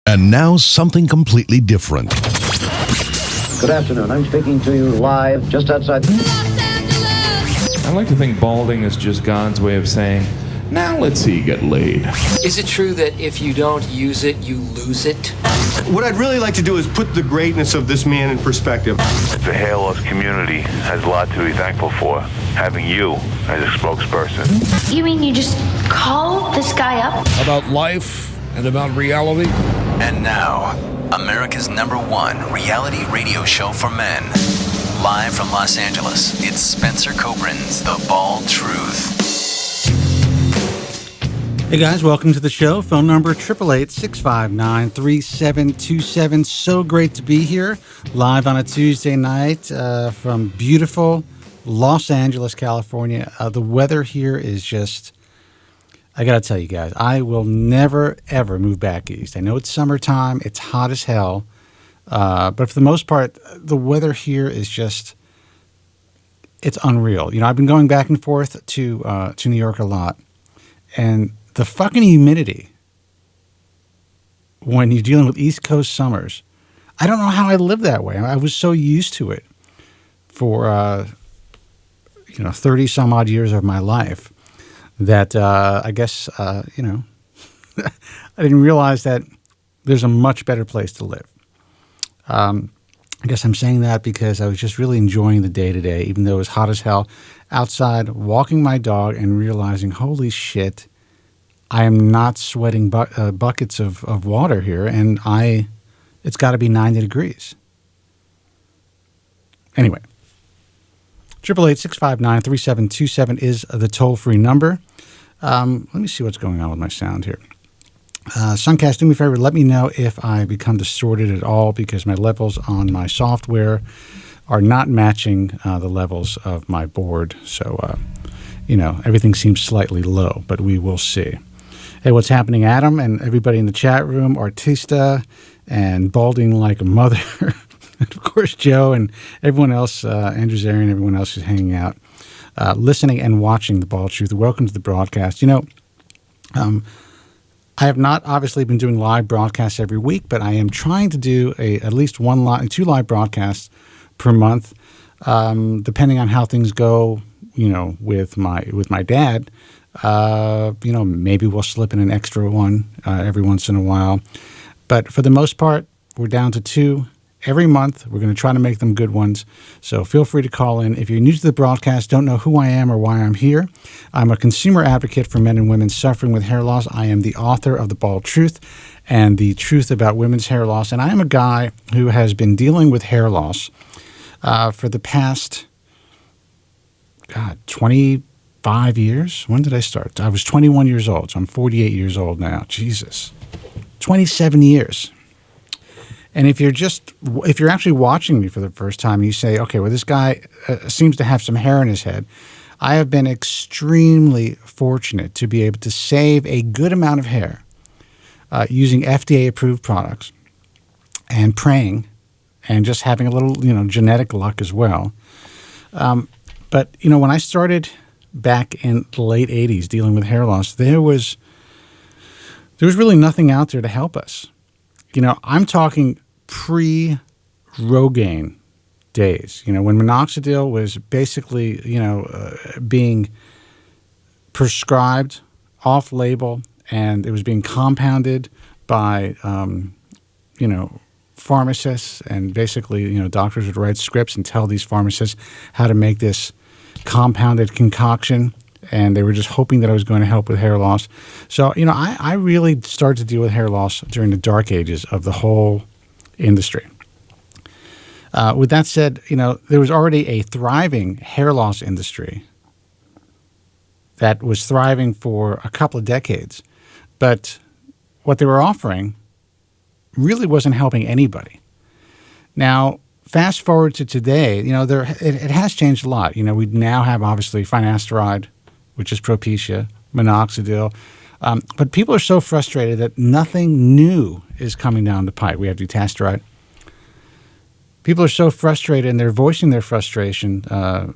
And now something completely different. Good afternoon. I'm speaking to you live just outside I like to think balding is just God's way of saying, now let's see you get laid. Is it true that if you don't use it, you lose it? What I'd really like to do is put the greatness of this man in perspective. The hair loss community has a lot to be thankful for, having you as a spokesperson. You mean you just call this guy up? About life and about reality. And now, America's #1 reality radio show for men. Live from Los Angeles, it's Spencer Kobren's The Bald Truth. Hey guys, welcome to the show. Phone number 888-659-3727. So great to be here, live on a Tuesday night from beautiful Los Angeles, California. The weather here is just, I gotta tell you guys, I will never ever move back east. I know it's summertime, it's hot as hell, but for the most part, the weather here is just, it's unreal. You know, I've been going back and forth to New York a lot, and the fucking humidity when you're dealing with East Coast summers, I don't know how I live that way. I was so used to it for 30 some odd years of my life that I guess I didn't realize that there's a much better place to live. I guess I'm saying that because I was just really enjoying the day today, even though it was hot as hell outside, walking my dog and realizing, holy shit, I am not sweating buckets of water here, and it's got to be 90 degrees. Anyway, 888-659-3727 is the toll-free number. Let me see what's going on with my sound here. Suncast, do me a favor, let me know if I become distorted at all, because my levels on my software are not matching the levels of my board. So, everything seems slightly low, but we will see. Hey, what's happening, Adam, and everybody in the chat room, Artista, and Balding Like a Mother, and of course, Joe, and everyone else, Andrew Zarian, everyone else who's hanging out, listening and watching The Bald Truth. Welcome to the broadcast. I have not obviously been doing live broadcasts every week, but I am trying to do at least two live broadcasts per month, depending on how things go, with my dad. Maybe we'll slip in an extra one every once in a while. But for the most part, we're down to 2 every month. We're going to try to make them good ones. So feel free to call in. If you're new to the broadcast, don't know who I am or why I'm here, I'm a consumer advocate for men and women suffering with hair loss. I am the author of The Bald Truth and the truth about women's hair loss. And I am a guy who has been dealing with hair loss for the past, 25 years? When did I start? I was 21 years old, so I'm 48 years old now. Jesus. 27 years. And if you're actually watching me for the first time, and you say, okay, well, this guy seems to have some hair in his head. I have been extremely fortunate to be able to save a good amount of hair using FDA-approved products and praying and just having a little, genetic luck as well. But when I started back in the late 80s dealing with hair loss, there was really nothing out there to help us. I'm talking pre-Rogaine days, when minoxidil was basically, being prescribed off-label, and it was being compounded by, pharmacists, and basically, doctors would write scripts and tell these pharmacists how to make this compounded concoction, and they were just hoping that I was going to help with hair loss. So, I really started to deal with hair loss during the dark ages of the whole industry. With that said, there was already a thriving hair loss industry that was thriving for a couple of decades, but what they were offering really wasn't helping anybody. Now, fast forward to today, it has changed a lot. We now have, obviously, Finasteride, which is Propecia, minoxidil. But people are so frustrated that nothing new is coming down the pipe. We have Dutasteride. People are so frustrated, and they're voicing their frustration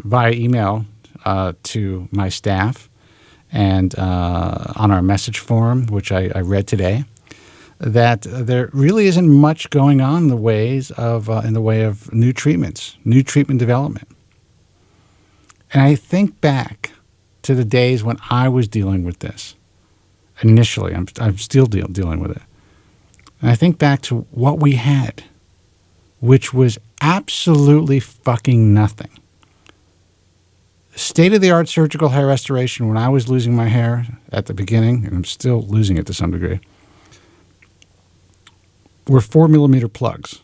via email to my staff and on our message forum, which I read today. that there really isn't much going on in the way of new treatments, new treatment development. And I think back to the days when I was dealing with this. Initially, I'm still dealing with it. And I think back to what we had, which was absolutely fucking nothing. State-of-the-art surgical hair restoration when I was losing my hair at the beginning, and I'm still losing it to some degree, were 4-millimeter plugs.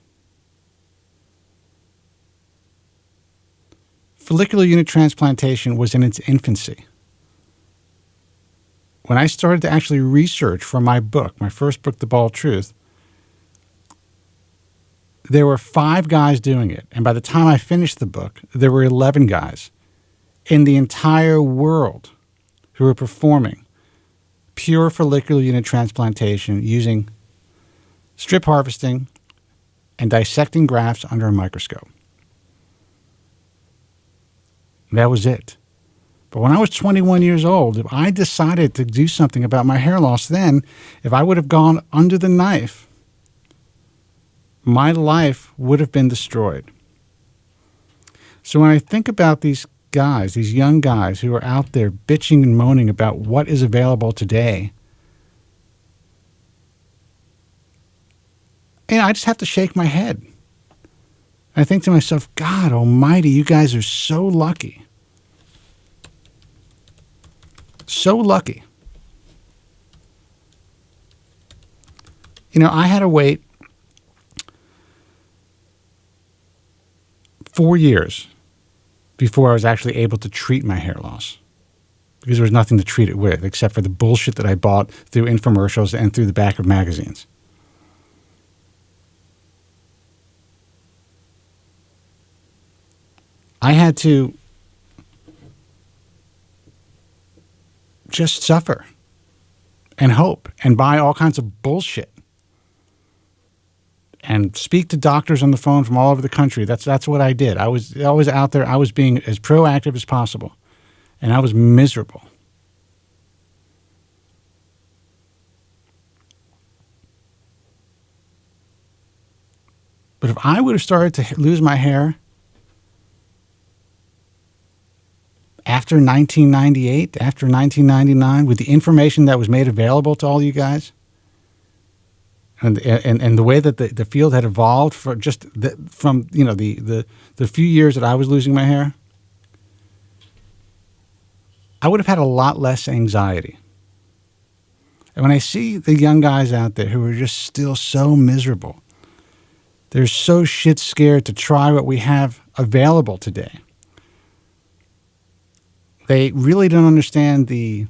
Follicular unit transplantation was in its infancy. When I started to actually research for my book, my first book, The Bald Truth, there were 5 guys doing it. And by the time I finished the book, there were 11 guys in the entire world who were performing pure follicular unit transplantation using strip harvesting and dissecting grafts under a microscope. That was it. But when I was 21 years old, if I decided to do something about my hair loss then, if I would have gone under the knife, my life would have been destroyed. So when I think about these guys, these young guys who are out there bitching and moaning about what is available today, and I just have to shake my head. I think to myself, God almighty, you guys are so lucky. So lucky. You know, I had to wait 4 years before I was actually able to treat my hair loss, because there was nothing to treat it with except for the bullshit that I bought through infomercials and through the back of magazines. I had to just suffer and hope and buy all kinds of bullshit and speak to doctors on the phone from all over the country. That's what I did. I was always out there. I was being as proactive as possible, and I was miserable. But if I would have started to lose my hair after 1998, after 1999, with the information that was made available to all you guys, and the way that the field had evolved from the few years that I was losing my hair, I would have had a lot less anxiety. And when I see the young guys out there who are just still so miserable, they're so shit scared to try what we have available today. They really don't understand the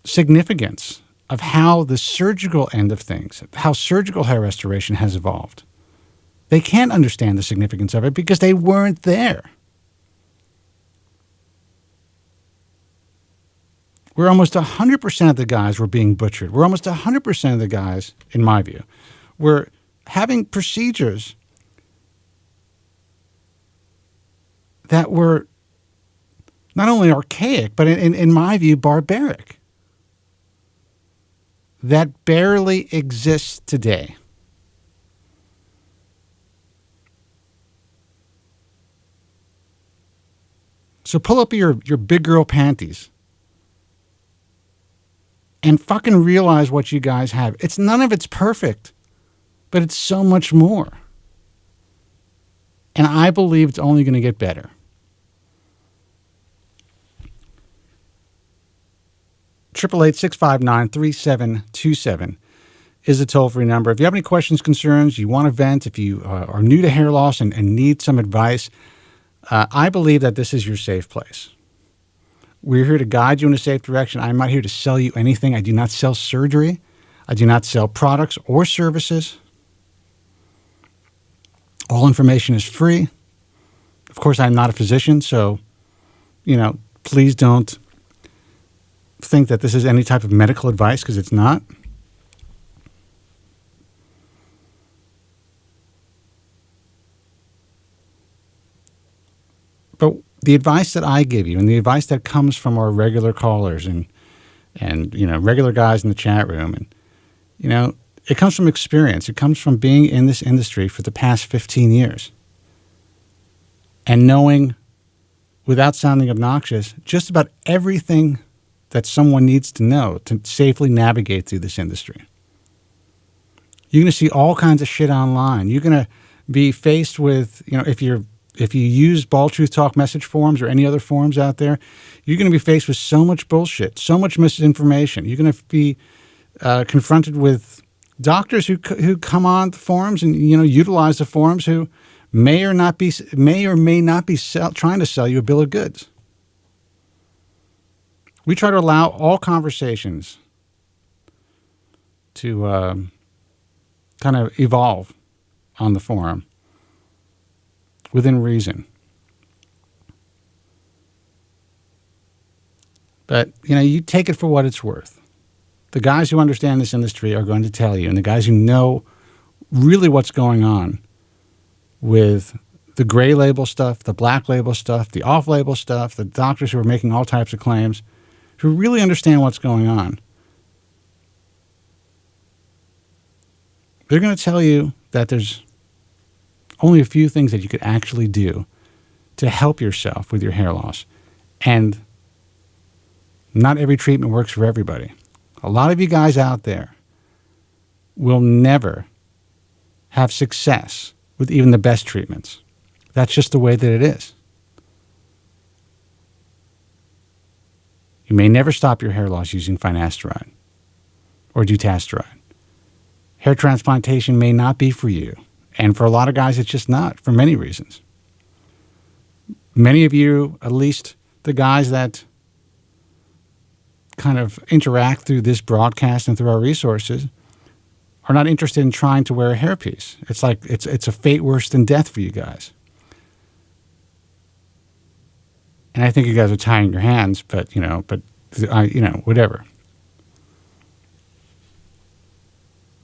significance of how the surgical end of things, how surgical hair restoration has evolved. They can't understand the significance of it because they weren't there. Where almost 100% of the guys were being butchered. Where almost 100% of the guys, in my view, were having procedures that were not only archaic, but in my view, barbaric. That barely exists today. So pull up your big girl panties and fucking realize what you guys have. None of it's perfect, but it's so much more. And I believe it's only going to get better. 888-659-3727 is the toll-free number. If you have any questions, concerns, you want to vent, if you are new to hair loss and need some advice, I believe that this is your safe place. We're here to guide you in a safe direction. I'm not here to sell you anything. I do not sell surgery. I do not sell products or services. All information is free. Of course, I'm not a physician, so, please don't think that this is any type of medical advice, because it's not. But the advice that I give you and the advice that comes from our regular callers and regular guys in the chat room, and You know, it comes from experience. It comes from being in this industry for the past 15 years and knowing, without sounding obnoxious, just about everything that someone needs to know to safely navigate through this industry. You're going to see all kinds of shit online. You're going to be faced with, you know, if you use Bald Truth Talk message forums or any other forums out there, you're going to be faced with so much bullshit, so much misinformation. You're going to be confronted with doctors who come on the forums and, you know, utilize the forums who may or may not be trying to sell you a bill of goods. We try to allow all conversations to kind of evolve on the forum within reason. But, you know, you take it for what it's worth. The guys who understand this industry are going to tell you, and the guys who know really what's going on with the gray label stuff, the black label stuff, the off-label stuff, the doctors who are making all types of claims, who really understand what's going on, they're going to tell you that there's only a few things that you could actually do to help yourself with your hair loss. And not every treatment works for everybody. A lot of you guys out there will never have success with even the best treatments. That's just the way that it is. You may never stop your hair loss using finasteride or dutasteride. Hair transplantation may not be for you. And for a lot of guys, it's just not, for many reasons. Many of you, at least the guys that kind of interact through this broadcast and through our resources, are not interested in trying to wear a hairpiece. It's like it's a fate worse than death for you guys. And I think you guys are tying your hands, but whatever.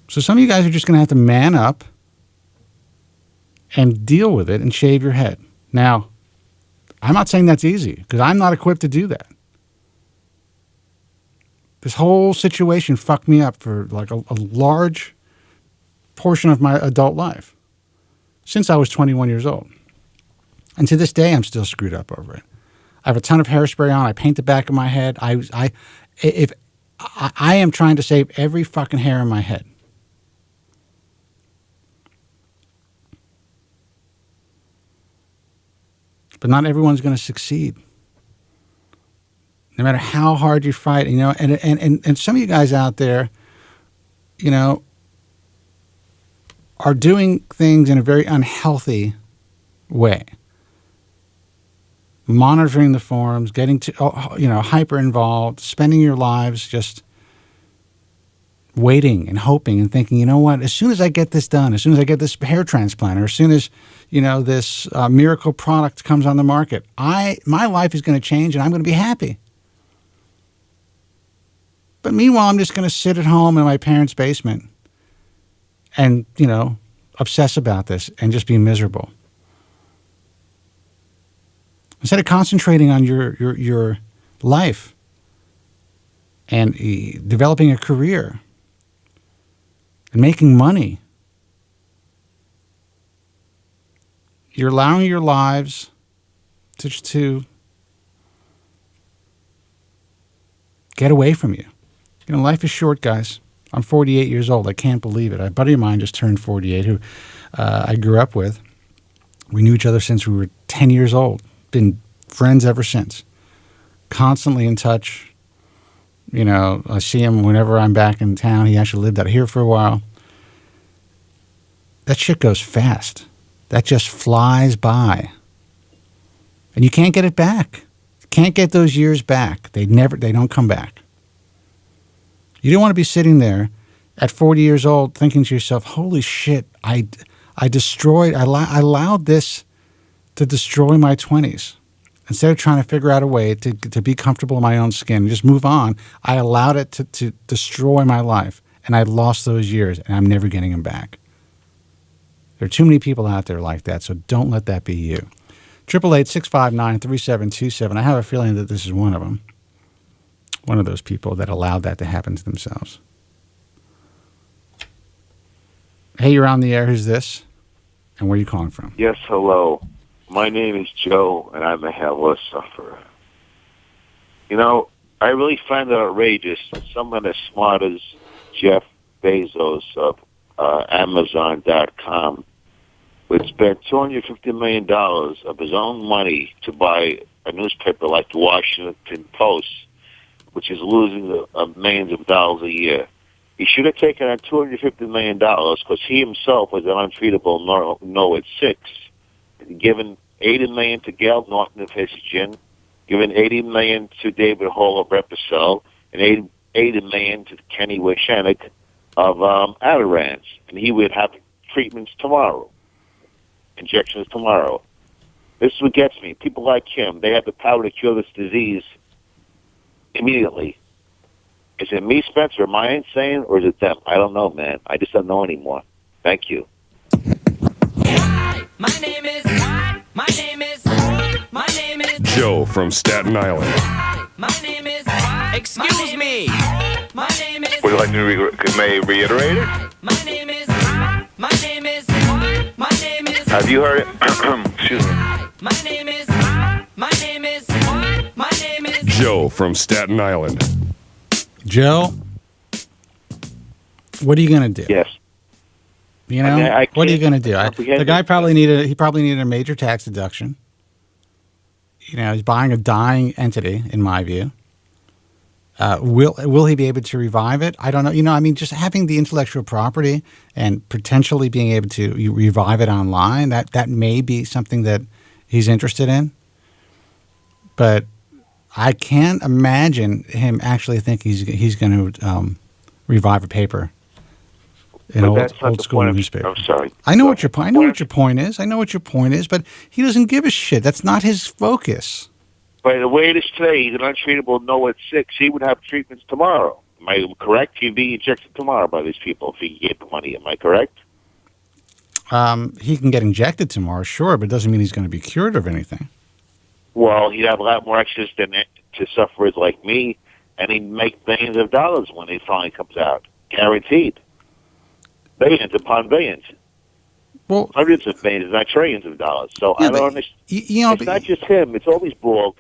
So some of you guys are just going to have to man up and deal with it and shave your head. Now, I'm not saying that's easy because I'm not equipped to do that. This whole situation fucked me up for like a large portion of my adult life since I was 21 years old. And to this day, I'm still screwed up over it. I have a ton of hairspray on. I paint the back of my head. I am trying to save every fucking hair in my head. But not everyone's going to succeed. No matter how hard you fight, you know, and some of you guys out there, you know, are doing things in a very unhealthy way. Monitoring the forums, getting to, you know, hyper involved, spending your lives just waiting and hoping and thinking, you know what, as soon as I get this done, as soon as I get this hair transplant, or as soon as, you know, this miracle product comes on the market, my life is going to change and I'm going to be happy. But meanwhile, I'm just going to sit at home in my parents' basement and, you know, obsess about this and just be miserable. Instead of concentrating on your life and developing a career and making money, you're allowing your lives to get away from you. You know, life is short, guys. I'm 48 years old. I can't believe it. A buddy of mine just turned 48 who I grew up with. We knew each other since we were 10 years old. Been friends ever since. Constantly in touch. You know, I see him whenever I'm back in town. He actually lived out here for a while. That shit goes fast. That just flies by. And you can't get it back. You can't get those years back. They don't come back. You don't want to be sitting there at 40 years old thinking to yourself, holy shit, I allowed this to destroy my 20s. Instead of trying to figure out a way to be comfortable in my own skin and just move on, I allowed it to destroy my life. And I lost those years, and I'm never getting them back. There are too many people out there like that, so don't let that be you. 888-659-3727. I have a feeling that this is one of them. One of those people that allowed that to happen to themselves. Hey, you're on the air. Who's this? And where are you calling from? Yes, hello. My name is Joe, and I'm a hair loss sufferer. You know, I really find it outrageous that someone as smart as Jeff Bezos of Amazon.com would spend $250 million of his own money to buy a newspaper like the Washington Post, which is losing millions of dollars a year. He should have taken that $250 million because he himself was an untreatable no at 6. Given $80 million to Gail Norton of Hysgen, given $80 million to David Hall of Repicel, and $80 million to Kenny Washanik of Adirans. And he would have treatments tomorrow, injections tomorrow. This is what gets me. People like him, they have the power to cure this disease immediately. Is it me, Spencer? Am I insane, or is it them? I don't know, man. I just don't know anymore. Thank you. My name is Joe from Staten Island. My name is excuse me. My name is Would you like me to reiterate it? My name is Have you heard it? Excuse me. My name is Joe from Staten Island. Joe, what are you going to do? Yes. You know, what are you going to do? The guy probably needed a major tax deduction. You know, he's buying a dying entity, in my view. Will he be able to revive it? I don't know. You know, I mean, just having the intellectual property and potentially being able to revive it online, that may be something that he's interested in. But I can't imagine him actually think he's going to revive a paper. An old school newspaper. I'm sorry. I know what your point is, but he doesn't give a shit. That's not his focus. By the way it is today, he's an untreatable no at 6. He would have treatments tomorrow. Am I correct? He'd be injected tomorrow by these people if he gave the money. Am I correct? He can get injected tomorrow, sure, but it doesn't mean he's going to be cured of anything. Well, he'd have a lot more access to sufferers like me, and he'd make billions of dollars when it finally comes out. Guaranteed. Billions upon billions. Well, hundreds of billions, not trillions of dollars. So yeah, I don't understand. It's not just him. It's all these bald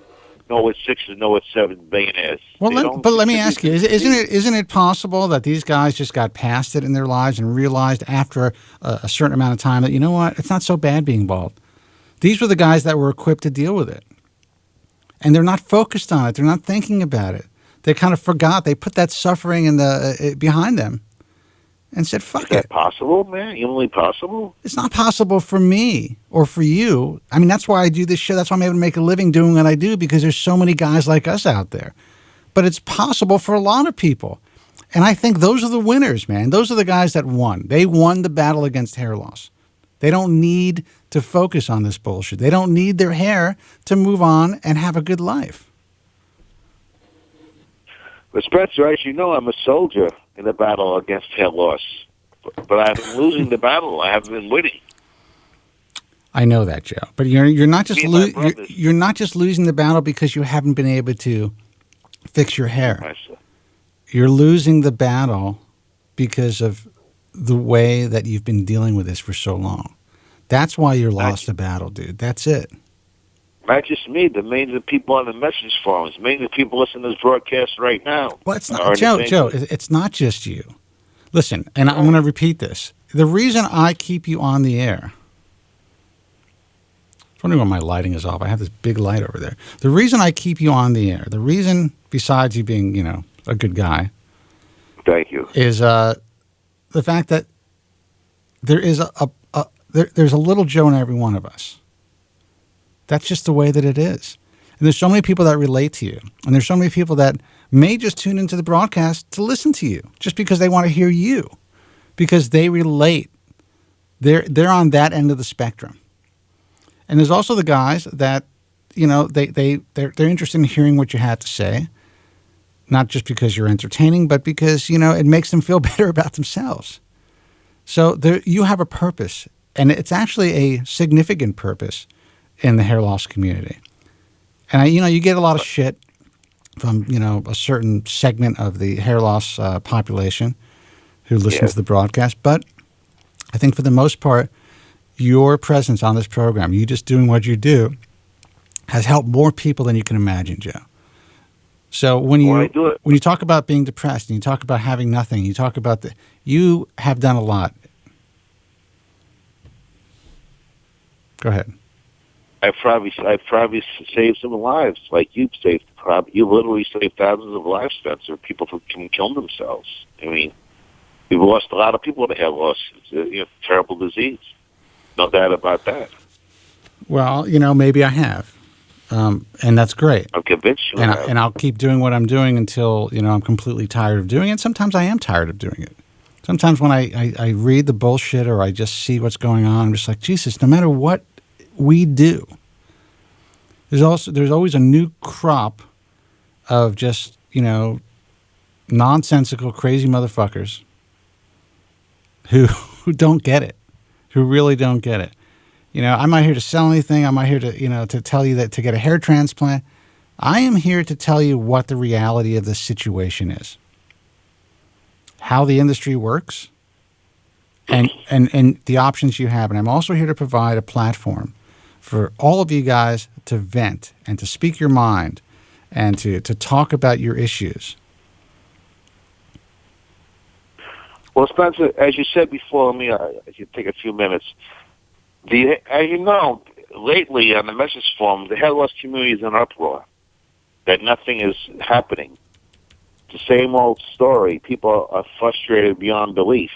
no at 6 and no at 7 billionaires. Well, let me ask you: isn't it possible that these guys just got past it in their lives and realized after a certain amount of time that, you know what, it's not so bad being bald? These were the guys that were equipped to deal with it, and they're not focused on it. They're not thinking about it. They kind of forgot. They put that suffering behind them. And said, fuck it. Is that possible, man? Humanly possible? It's not possible for me or for you. I mean, that's why I do this show. That's why I'm able to make a living doing what I do, because there's so many guys like us out there. But it's possible for a lot of people. And I think those are the winners, man. Those are the guys that won. They won the battle against hair loss. They don't need to focus on this bullshit. They don't need their hair to move on and have a good life. But Spencer, as you know, I'm a soldier in the battle against hair loss. But I've been losing the battle. I haven't been winning. I know that, Joe. But you're not just you're not just losing the battle because you haven't been able to fix your hair. You're losing the battle because of the way that you've been dealing with this for so long. That's why you lost the battle, dude. That's it. Not just me, the millions of people on the message forums, millions of people listening to this broadcast right now. Well, it's not, Joe, it's not just you. Listen, and I'm going to repeat this. The reason I keep you on the air, I was wondering why my lighting is off. I have this big light over there. The reason I keep you on the air, the reason, besides you being, you know, a good guy. Thank you. Is the fact that there is there's a little Joe in every one of us. That's just the way that it is. And there's so many people that relate to you. And there's so many people that may just tune into the broadcast to listen to you just because they want to hear you, because they relate. They're on that end of the spectrum. And there's also the guys that, you know, they're interested in hearing what you had to say, not just because you're entertaining, but because, you know, it makes them feel better about themselves. So you have a purpose, and it's actually a significant purpose in the hair loss community. And, you know, you get a lot of shit from, you know, a certain segment of the hair loss population who listens to the broadcast. But I think for the most part, your presence on this program, you just doing what you do, has helped more people than you can imagine, Joe. So when you talk about being depressed and you talk about having nothing, you talk about you have done a lot. Go ahead. I probably saved some lives, like you've saved. You literally saved thousands of lives, Spencer. People who can kill themselves. I mean, we've lost a lot of people to hair loss. It's a terrible disease. No doubt about that. Well, maybe I have. And that's great. I'm convinced you have. And I'll keep doing what I'm doing until, I'm completely tired of doing it. Sometimes I am tired of doing it. Sometimes when I read the bullshit or I just see what's going on, I'm just like, Jesus, no matter what we do, there's always a new crop of just, nonsensical, crazy motherfuckers who don't get it, who really don't get it. I'm not here to sell anything. I'm not here to, to tell you that to get a hair transplant. I am here to tell you what the reality of this situation is, how the industry works, and the options you have. And I'm also here to provide a platform for all of you guys to vent and to speak your mind and to talk about your issues. Well, Spencer, as you said before, I can take a few minutes. As you know, lately on the message forum, the hair loss community is in uproar, that nothing is happening. It's the same old story. People are frustrated beyond belief.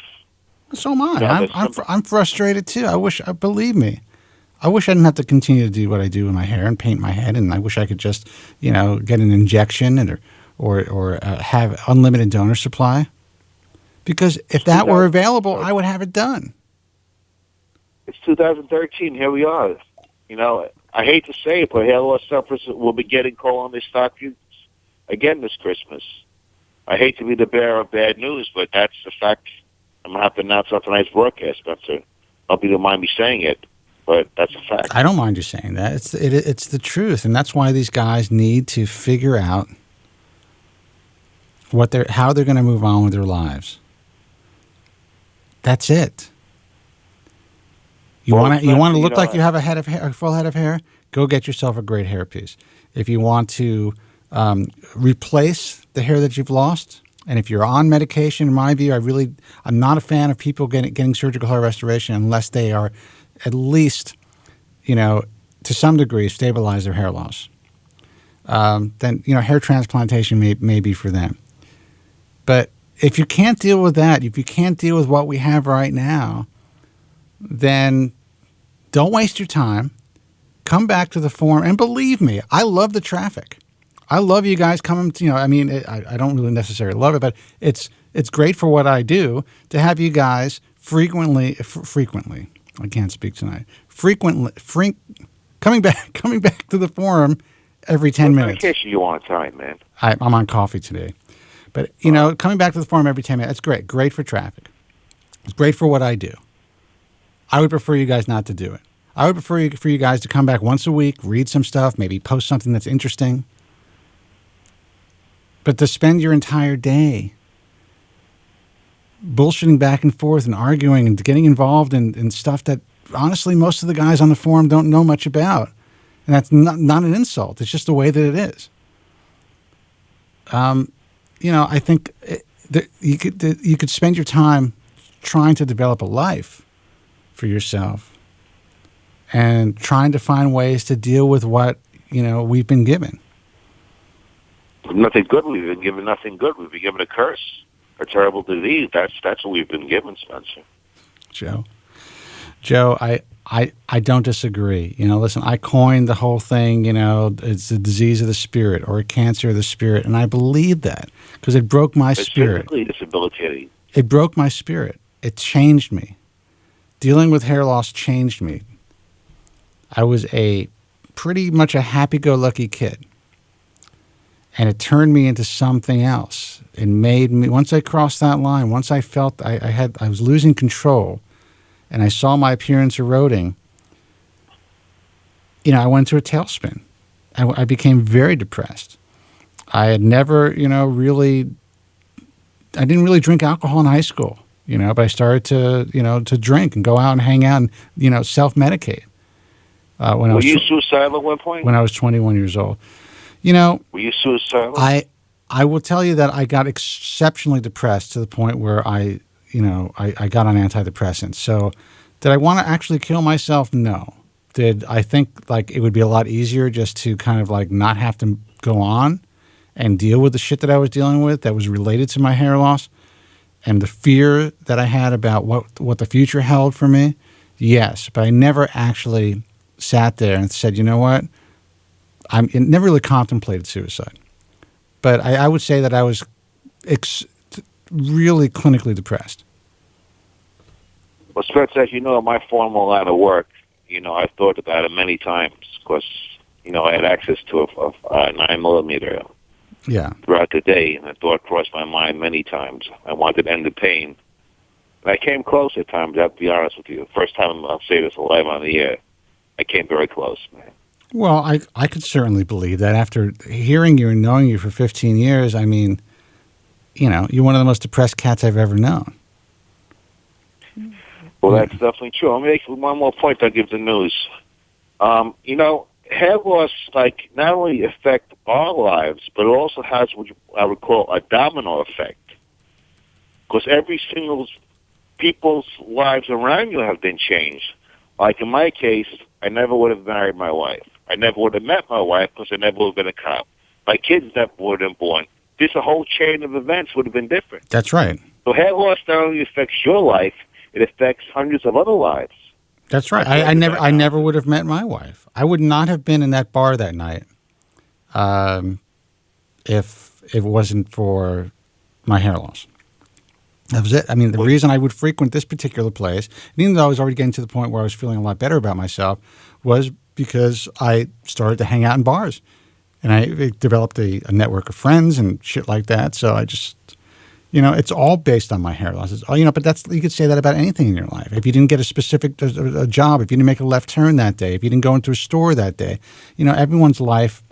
So am I. I'm frustrated too. Believe me, I wish I didn't have to continue to do what I do with my hair and paint my head, and I wish I could just, get an injection or have unlimited donor supply. Because if that were available, I would have it done. It's 2013. Here we are. I hate to say it, but hair loss sufferers will be getting colonoscopies again this Christmas. I hate to be the bearer of bad news, but that's the fact. I'm going to have to announce on tonight's broadcast, Spencer. I hope you don't mind me saying it, but that's a fact. I don't mind you saying that. It's the truth, and that's why these guys need to figure out how they're going to move on with their lives. That's it. You want to look like you have a full head of hair? Go get yourself a great hairpiece. If you want to replace the hair that you've lost, and if you're on medication, in my view, I'm not a fan of people getting surgical hair restoration unless they are at least, to some degree, stabilize their hair loss. Then hair transplantation may be for them. But if you can't deal with that, if you can't deal with what we have right now, then don't waste your time. Come back to the forum. And believe me, I love the traffic. I love you guys coming, I don't really necessarily love it, but it's great for what I do to have you guys frequently, I can't speak tonight, coming back to the forum every 10 minutes. What medication you on time, man? I'm on coffee today. But, coming back to the forum every 10 minutes, that's great. Great for traffic. It's great for what I do. I would prefer you guys not to do it. I would prefer for you guys to come back once a week, read some stuff, maybe post something that's interesting. But to spend your entire day bullshitting back and forth and arguing and getting involved in stuff that, honestly, most of the guys on the forum don't know much about. And that's not an insult. It's just the way that it is. I think that you could spend your time trying to develop a life for yourself and trying to find ways to deal with what, we've been given. Nothing good. We've been given nothing good. We've been given a curse, a terrible disease. That's what we've been given, Spencer. Joe, I don't disagree. Listen, I coined the whole thing, it's a disease of the spirit or a cancer of the spirit, and I believe that because it broke my spirit. It's physically debilitating. It broke my spirit. It changed me. Dealing with hair loss changed me. I was pretty much a happy-go-lucky kid. And it turned me into something else. It made me, once I crossed that line, once I felt I was losing control and I saw my appearance eroding, I went into a tailspin. I became very depressed. I had never, I didn't really drink alcohol in high school. But I started to drink and go out and hang out and, self-medicate. Were you suicidal at one point? When I was 21 years old. Were you suicidal? I will tell you that I got exceptionally depressed to the point where I got on antidepressants. So did I want to actually kill myself? No. Did I think like it would be a lot easier just to kind of like not have to go on and deal with the shit that I was dealing with that was related to my hair loss and the fear that I had about what the future held for me? Yes, but I never actually sat there and said, you know what? It never really contemplated suicide. But I would say that I was really clinically depressed. Well, Spencer, as you know, my formal line of work, I thought about it many times because, I had access to a 9mm throughout the day, and the thought crossed my mind many times. I wanted to end the pain. And I came close at times, I have to be honest with you. First time I'll say this live on the air, I came very close, man. Well, I could certainly believe that after hearing you and knowing you for 15 years. I mean, you're one of the most depressed cats I've ever known. Well, that's definitely true. I'll make one more point I'll give the news. Hair loss, not only affect our lives, but it also has what I would call a domino effect. Because every single people's lives around you have been changed. Like in my case, I never would have married my wife. I never would have met my wife because I never would have been a cop. My kids never would have been born. This whole chain of events would have been different. That's right. So hair loss not only affects your life, it affects hundreds of other lives. That's right. I never would have met my wife. I would not have been in that bar that night if it wasn't for my hair loss. That was it. I mean, the reason I would frequent this particular place, and even though I was already getting to the point where I was feeling a lot better about myself, was because I started to hang out in bars. And I developed a network of friends and shit like that. So I just, it's all based on my hair loss. It's all, but you could say that about anything in your life. If you didn't get a specific a job, if you didn't make a left turn that day, if you didn't go into a store that day, everyone's life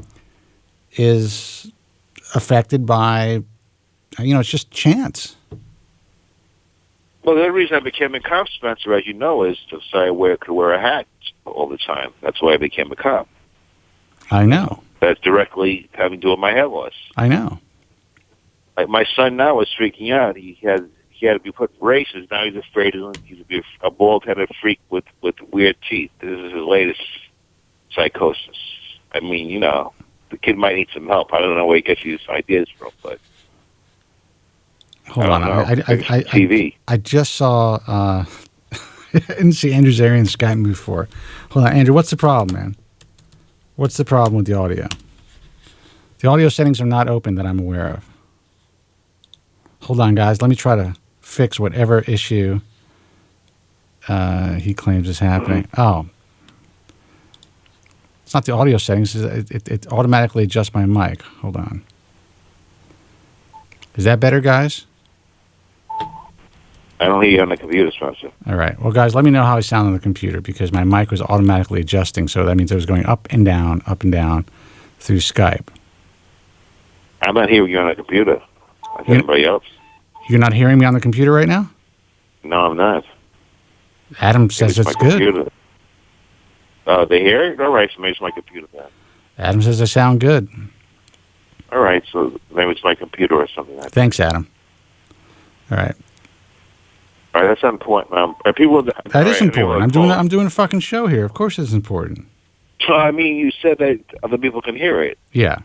is affected by, it's just chance. Well, the only reason I became a cop, Spencer, as you know, is to say I could wear a hat all the time. That's why I became a cop. I know. That's directly having to do with my hair loss. I know. Like my son now is freaking out. He had to be put in braces. Now he's afraid he's to be a bald-headed freak with weird teeth. This is his latest psychosis. I mean, the kid might need some help. I don't know where he gets these ideas from, but hold on. TV. I just saw. I didn't see Andrew Zarian Skype move before. Hold on, Andrew. What's the problem, man? What's the problem with the audio? The audio settings are not open that I'm aware of. Hold on, guys. Let me try to fix whatever issue he claims is happening. Oh. It's not the audio settings. It automatically adjusts my mic. Hold on. Is that better, guys? I don't hear you on the computer, Spencer. All right. Well, guys, let me know how I sound on the computer because my mic was automatically adjusting, so that means it was going up and down through Skype. I'm not hearing you on the computer. Like anybody else. You're not hearing me on the computer right now? No, I'm not. Adam says it's good. Computer. They hear it? All right, so maybe it's my computer then. Adam says I sound good. All right, so maybe it's my computer or something like that. Thanks, Adam. All right. All right, that's important. People. That is important. I'm doing a fucking show here. Of course, it's important. So I mean, you said that other people can hear it. Yeah.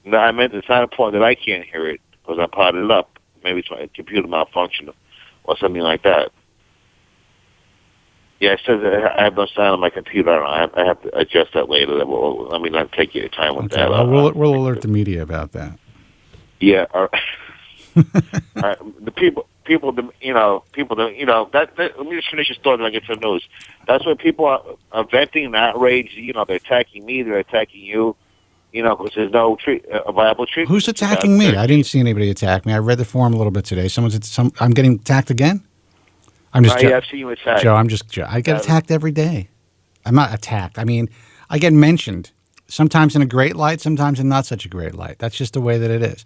No, I meant it's not important that I can't hear it because I potted it up. Maybe it's my computer malfunction or something like that. Yeah, it says that I have no sound on my computer. I have to adjust that later. Let me not take your time with that. Well, we'll alert the media about that. Yeah. All right. The people, let me just finish this thought and I get some news. That's when people are venting and outraged. They're attacking me. They're attacking you. Because there's no viable treatment. Who's attacking me? I didn't see anybody attack me. I read the forum a little bit today. I'm getting attacked again? I'm just I've seen you attacked. Joe, I get attacked every day. I'm not attacked. I mean, I get mentioned. Sometimes in a great light, sometimes in not such a great light. That's just the way that it is.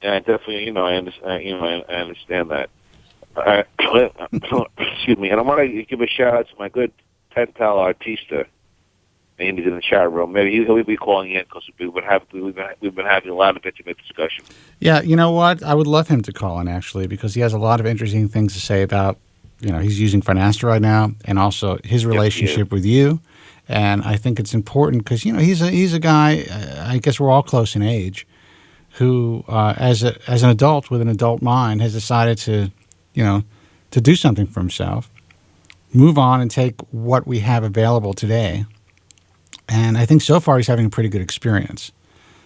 Yeah, definitely. I understand. I understand that. Excuse me. And I want to give a shout out to my good pen pal Artista. And he's in the chat room. Maybe he'll be calling in because we've been having a lot of intimate discussion. Yeah, you know what? I would love him to call in actually because he has a lot of interesting things to say about. He's using Finasteride now, and also his relationship with you. And I think it's important because he's a guy. I guess we're all close in age, who as an adult with an adult mind has decided to do something for himself, move on and take what we have available today. And I think so far he's having a pretty good experience.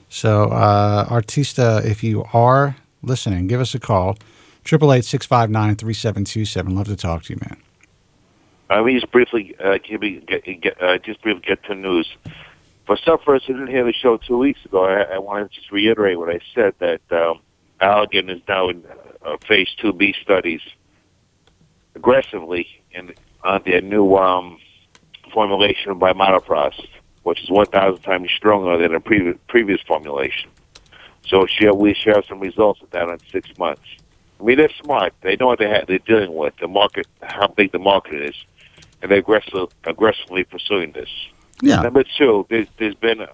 So, Artista, if you are listening, give us a call, 888-659-3727. Love to talk to you, man. Let me just briefly get to news. For some folks who didn't hear the show 2 weeks ago, I want to just reiterate what I said, that Allergan is now in phase 2B studies aggressively on their new formulation by Monoprost, which is 1,000 times stronger than a previous formulation. So we share some results of that in 6 months. I mean, they're smart. They know what they're dealing with, the market, how big the market is, and they're aggressively pursuing this. Yeah. Number two, there's been.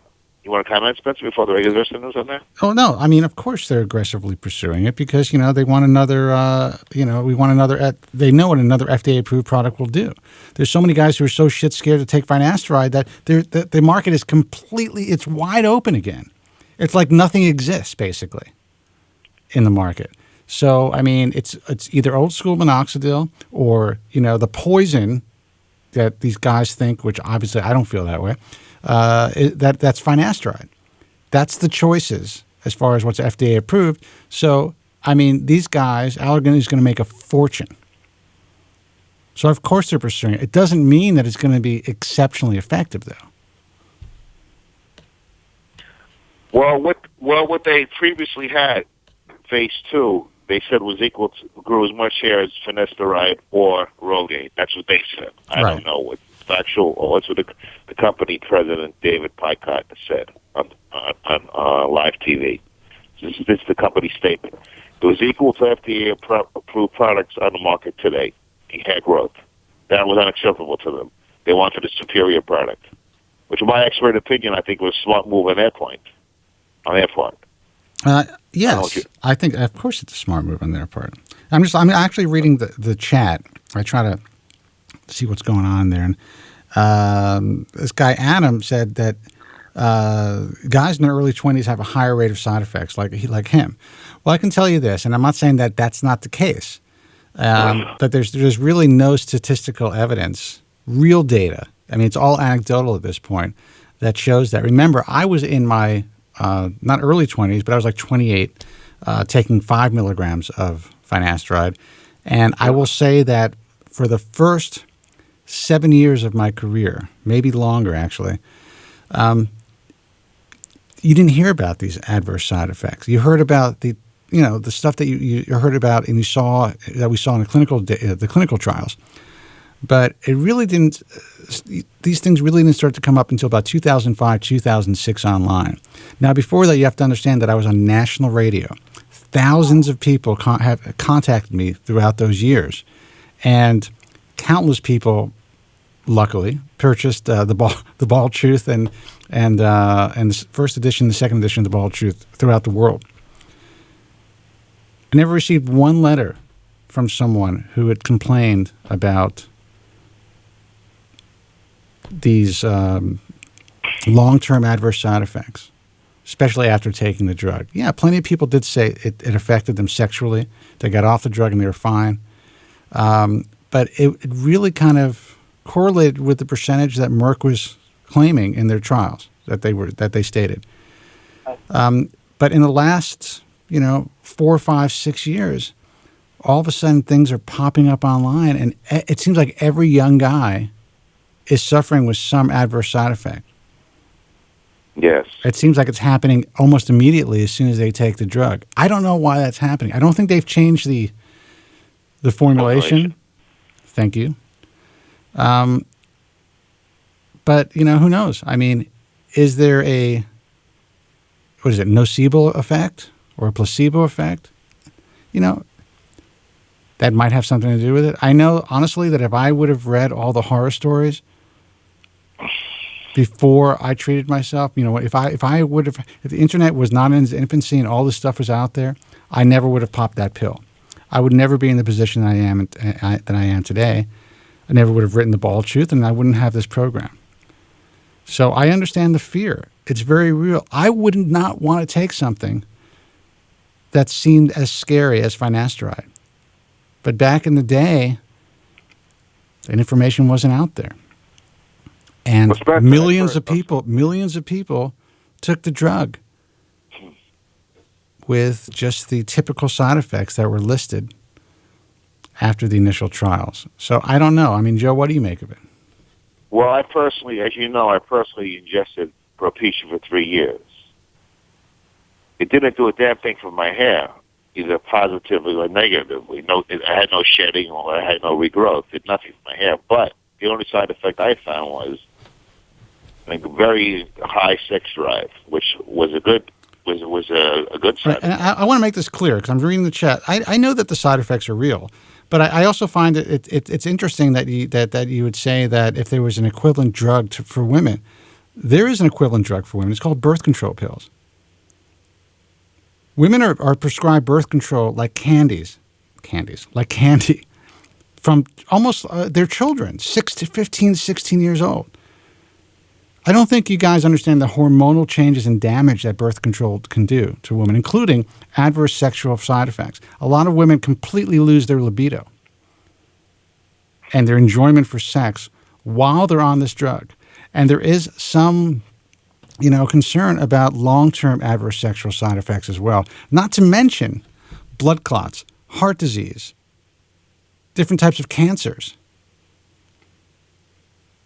You want to comment, Spencer, before the regular news on that? Oh no! I mean, of course they're aggressively pursuing it because they want another. We want another. They know what another FDA-approved product will do. There's so many guys who are so shit scared to take Finasteride that the market is it's wide open again. It's like nothing exists basically in the market. So I mean, it's either old school minoxidil or the poison that these guys think, which obviously I don't feel that way. That's Finasteride. That's the choices as far as what's FDA approved. So, I mean, these guys, Allergan is going to make a fortune. So, of course, they're pursuing it. It doesn't mean that it's going to be exceptionally effective, though. Well, what they previously had, phase 2, they said grew as much share as Finasteride or Rogaine. That's what they said. I don't know what factual, or that's what the company president David Picott said on live TV. This is the company statement. It was equal to FDA-approved products on the market today. He had growth. That was unacceptable to them. They wanted a superior product, which, in my expert opinion, I think was a smart move on their part. Yes, I think, of course, it's a smart move on their part. I'm actually reading the chat. I try to see what's going on there. And this guy Adam said that guys in their early 20s have a higher rate of side effects, like him. Well, I can tell you this, and I'm not saying that that's not the case, but there's really no statistical evidence, real data. I mean, it's all anecdotal at this point that shows that. Remember, I was in my not early 20s, but I was like 28, taking 5 milligrams of Finasteride, and I will say that for the first 7 years of my career, maybe longer actually, you didn't hear about these adverse side effects. You heard about the stuff that you heard about and we saw in the clinical trials, but it really didn't. These things really didn't start to come up until about 2005, 2006 online. Now, before that, you have to understand that I was on national radio. Thousands of people have contacted me throughout those years, and countless people, luckily, purchased the Bald Truth and the first edition, the second edition of the Bald Truth throughout the world. I never received one letter from someone who had complained about these long-term adverse side effects, especially after taking the drug. Yeah, plenty of people did say it affected them sexually. They got off the drug and they were fine. But it really kind of correlated with the percentage that Merck was claiming in their trials that they stated. But in the last 4, 5, 6 years, all of a sudden things are popping up online, and it seems like every young guy is suffering with some adverse side effect. Yes. It seems like it's happening almost immediately as soon as they take the drug. I don't know why that's happening. I don't think they've changed the formulation. Thank you. But, who knows? I mean, is there a nocebo effect or a placebo effect, that might have something to do with it. I know, honestly, that if I would have read all the horror stories before I treated myself, if the internet was not in its infancy and all this stuff was out there, I never would have popped that pill. I would never be in the position that I am today. I never would have written The Bald Truth, and I wouldn't have this program. So I understand the fear. It's very real. I would not want to take something that seemed as scary as finasteride. But back in the day, the information wasn't out there. And millions of people took the drug with just the typical side effects that were listed after the initial trials. So I don't know. I mean, Joe, what do you make of it? Well, I personally ingested Propecia for 3 years. It didn't do a damn thing for my hair, either positively or negatively. I had no shedding or I had no regrowth. It did nothing for my hair. But the only side effect I found was a very high sex drive, which was a good side effect. And I want to make this clear because I'm reading the chat. I know that the side effects are real, but I also find it's interesting that you would say that if there was an equivalent drug for women, there is an equivalent drug for women. It's called birth control pills. Women are prescribed birth control like candy, from almost their children, 15, 16 years old. I don't think you guys understand the hormonal changes and damage that birth control can do to women, including adverse sexual side effects. A lot of women completely lose their libido and their enjoyment for sex while they're on this drug. And there is some concern about long-term adverse sexual side effects as well. Not to mention blood clots, heart disease, different types of cancers.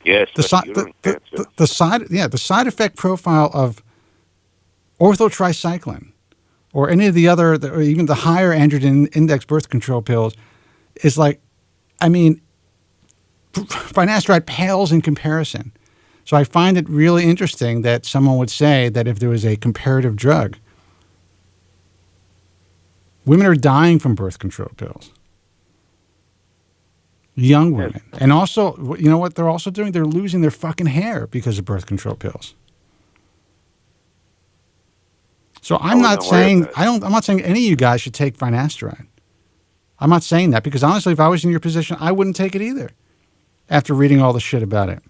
Yes, the side effect profile of orthotricycline or any of the other, or even the higher androgen index birth control pills is finasteride pales in comparison. So I find it really interesting that someone would say that if there was a comparative drug, women are dying from birth control pills. Young women. And also, you know what they're also doing? They're losing their fucking hair because of birth control pills. So I'm not saying any of you guys should take finasteride. I'm not saying that because honestly, if I was in your position, I wouldn't take it either after reading all the shit about it.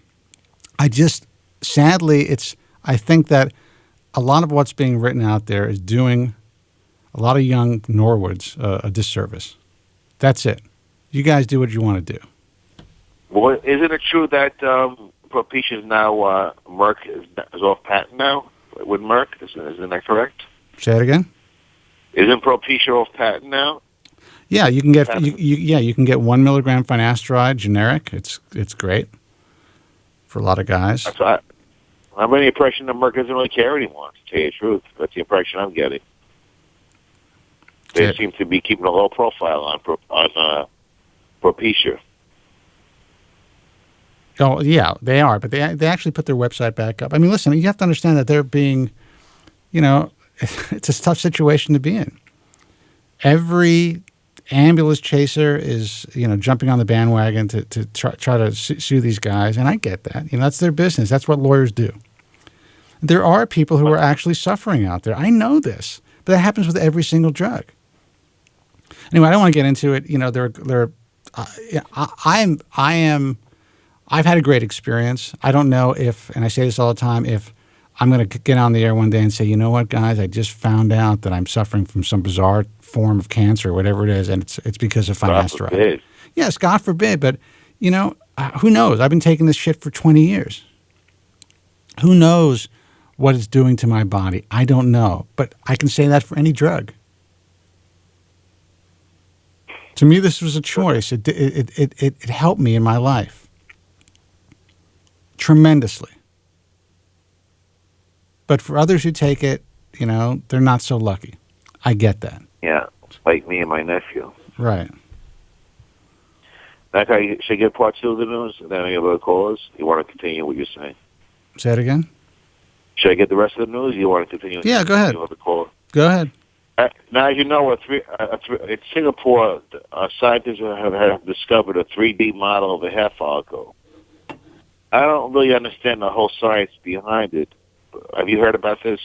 Sadly, I think that a lot of what's being written out there is doing a lot of young Norwoods a disservice. That's it. You guys do what you want to do. Well, isn't it true that Propecia is now, Merck is off patent now with Merck? Isn't that correct? Say it again? Isn't Propecia off patent now? Yeah, you can get you can get 1 milligram finasteride generic. It's great for a lot of guys. I'm getting the impression that Merck doesn't really care anymore, to tell you the truth. That's the impression I'm getting. They seem to be keeping a low profile on Propecia. Oh, yeah, they are. But they actually put their website back up. I mean, listen, you have to understand that they're being, it's a tough situation to be in. Every ambulance chaser is, jumping on the bandwagon to try to sue these guys. And I get that. That's their business. That's what lawyers do. There are people who are actually suffering out there. I know this. But that happens with every single drug. Anyway, I don't want to get into it. I've had a great experience. I don't know if, and I say this all the time, if I'm going to get on the air one day and say, you know what, guys, I just found out that I'm suffering from some bizarre form of cancer, whatever it is, and it's because of finasteride. Yes, God forbid. But, who knows? I've been taking this shit for 20 years. Who knows what it's doing to my body? I don't know. But I can say that for any drug. To me, this was a choice. It helped me in my life tremendously. But for others who take it, they're not so lucky. I get that. Yeah, like me and my nephew. Right. Okay, should I get part 2 of the news and then I have other callers? You want to continue what you're saying? Say it again? Should I get the rest of the news? You want to continue? Yeah, go ahead. Other callers? Go ahead. Now, as you know, in Singapore, scientists have discovered a 3D model of a hair follicle. I don't really understand the whole science behind it. Have you heard about this?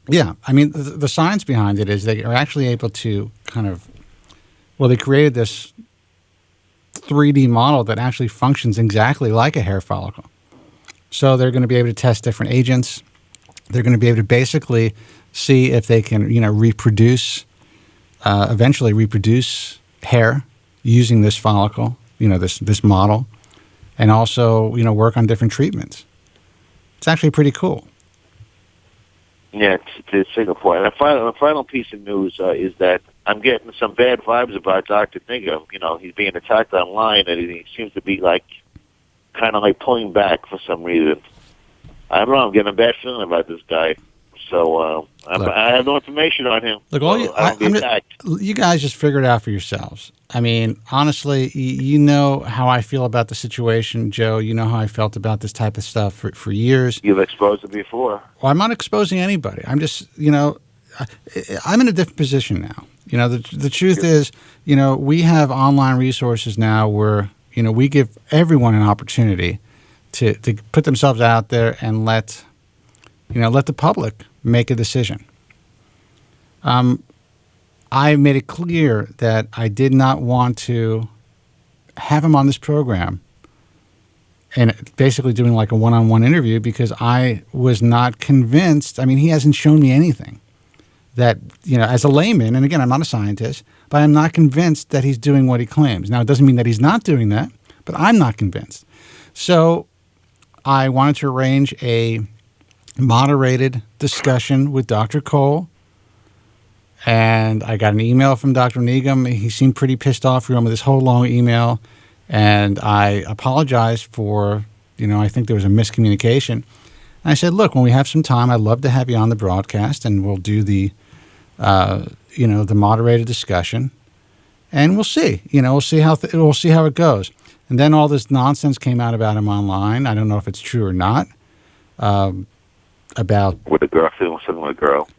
Yeah. I mean, the science behind it is they are actually able to they created this 3D model that actually functions exactly like a hair follicle. So they're going to be able to test different agents. They're going to be able to basically see if they can, eventually reproduce hair using this follicle, this model, and also, work on different treatments. It's actually pretty cool. Yeah, it's Singapore. And the final piece of news is that I'm getting some bad vibes about Dr. Nigam. He's being attacked online, and he seems to be kind of pulling back for some reason. I don't know. I'm getting a bad feeling about this guy. So I have no information on him. Look, you guys just figure it out for yourselves. I mean, honestly, you know how I feel about the situation, Joe. You know how I felt about this type of stuff for years. You've exposed it before. Well, I'm not exposing anybody. I'm just, I'm in a different position now. The truth is, we have online resources now where, we give everyone an opportunity to put themselves out there and let the public make a decision. I made it clear that I did not want to have him on this program and basically doing a one-on-one interview because I was not convinced. I mean, he hasn't shown me anything that, as a layman, and again, I'm not a scientist, but I'm not convinced that he's doing what he claims. Now, it doesn't mean that he's not doing that, but I'm not convinced. So I wanted to arrange a moderated discussion with Dr. Cole, and I got an email from Dr. Nigam. He seemed pretty pissed off. We were on with this whole long email, and I apologized for, I think there was a miscommunication. And I said, look, when we have some time, I'd love to have you on the broadcast, and we'll do the moderated discussion, and we'll see. We'll see how it goes. And then all this nonsense came out about him online. I don't know if it's true or not. About with a girl, feeling something with a girl.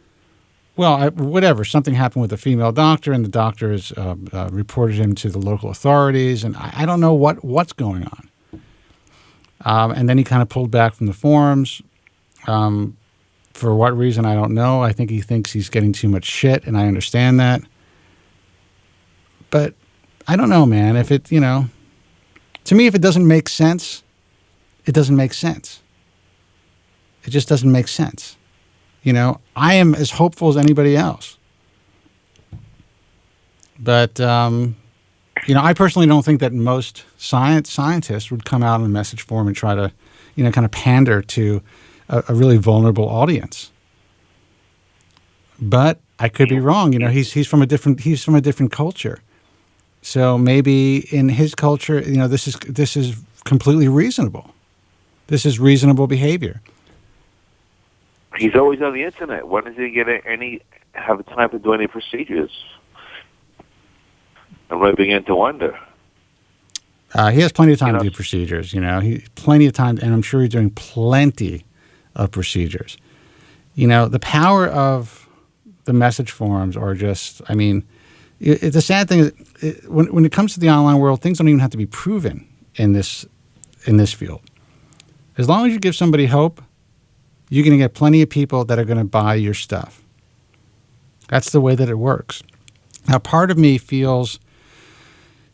Well, whatever. Something happened with a female doctor, and the doctor has reported him to the local authorities, and I don't know what's going on. And then he kind of pulled back from the forums. For what reason, I don't know. I think he thinks he's getting too much shit, and I understand that. But I don't know, man. If it, to me, if it doesn't make sense, it doesn't make sense. It just doesn't make sense. I am as hopeful as anybody else. But, I personally don't think that most scientists would come out in a message form and try to, kind of pander to a really vulnerable audience. But I could be wrong. He's from a different culture. So maybe in his culture, this is completely reasonable. This is reasonable behavior. He's always on the internet. When does he have time to do any procedures? I'm really beginning to wonder. He has plenty of time to do procedures. Plenty of time, and I'm sure he's doing plenty of procedures. The power of the message forums are just. I mean, the sad thing is when it comes to the online world, things don't even have to be proven in this field. As long as you give somebody hope, you're going to get plenty of people that are going to buy your stuff. That's the way that it works. Now, part of me feels,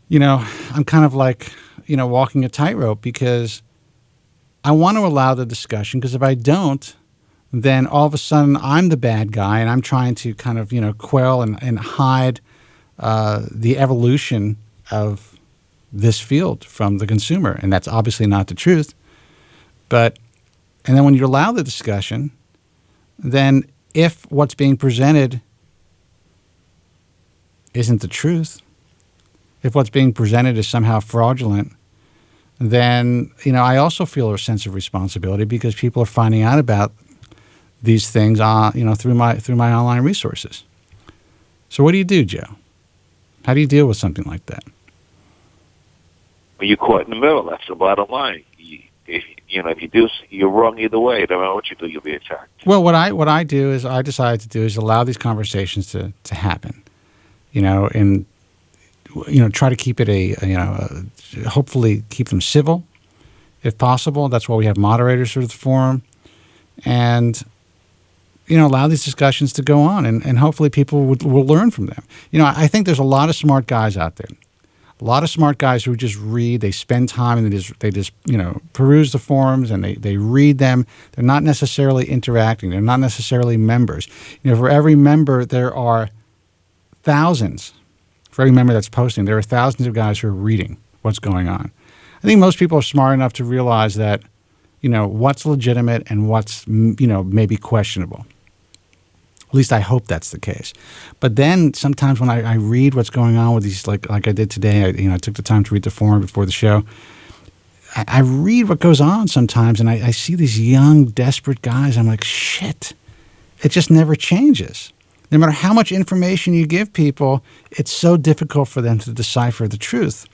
I'm kind of walking a tightrope because I want to allow the discussion, because if I don't, then all of a sudden I'm the bad guy and I'm trying to kind of, quell and hide the evolution of this field from the consumer. And that's obviously not the truth. And then when you allow the discussion, then if what's being presented isn't the truth, if what's being presented is somehow fraudulent, then, I also feel a sense of responsibility because people are finding out about these things, through my online resources. So what do you do, Joe? How do you deal with something like that? Well, you're caught in the middle. That's the bottom line. if you do, you're wrong either way. No matter what you do, you'll be attacked. Well, what I do is I decided to do is allow these conversations to happen, and try to keep it hopefully keep them civil, if possible. That's why we have moderators for the forum, and allow these discussions to go on, and hopefully people will learn from them. I think there's a lot of smart guys out there. A lot of smart guys who just read, they spend time, and they just peruse the forums, and they read them. They're not necessarily interacting. They're not necessarily members. For every member, there are thousands. For every member that's posting, there are thousands of guys who are reading what's going on. I think most people are smart enough to realize that, what's legitimate and what's, maybe questionable. At least I hope that's the case. But then sometimes when I read what's going on with these, like I did today, I took the time to read the forum before the show. I read what goes on sometimes, and I see these young, desperate guys. I'm like, shit, it just never changes. No matter how much information you give people, it's so difficult for them to decipher the truth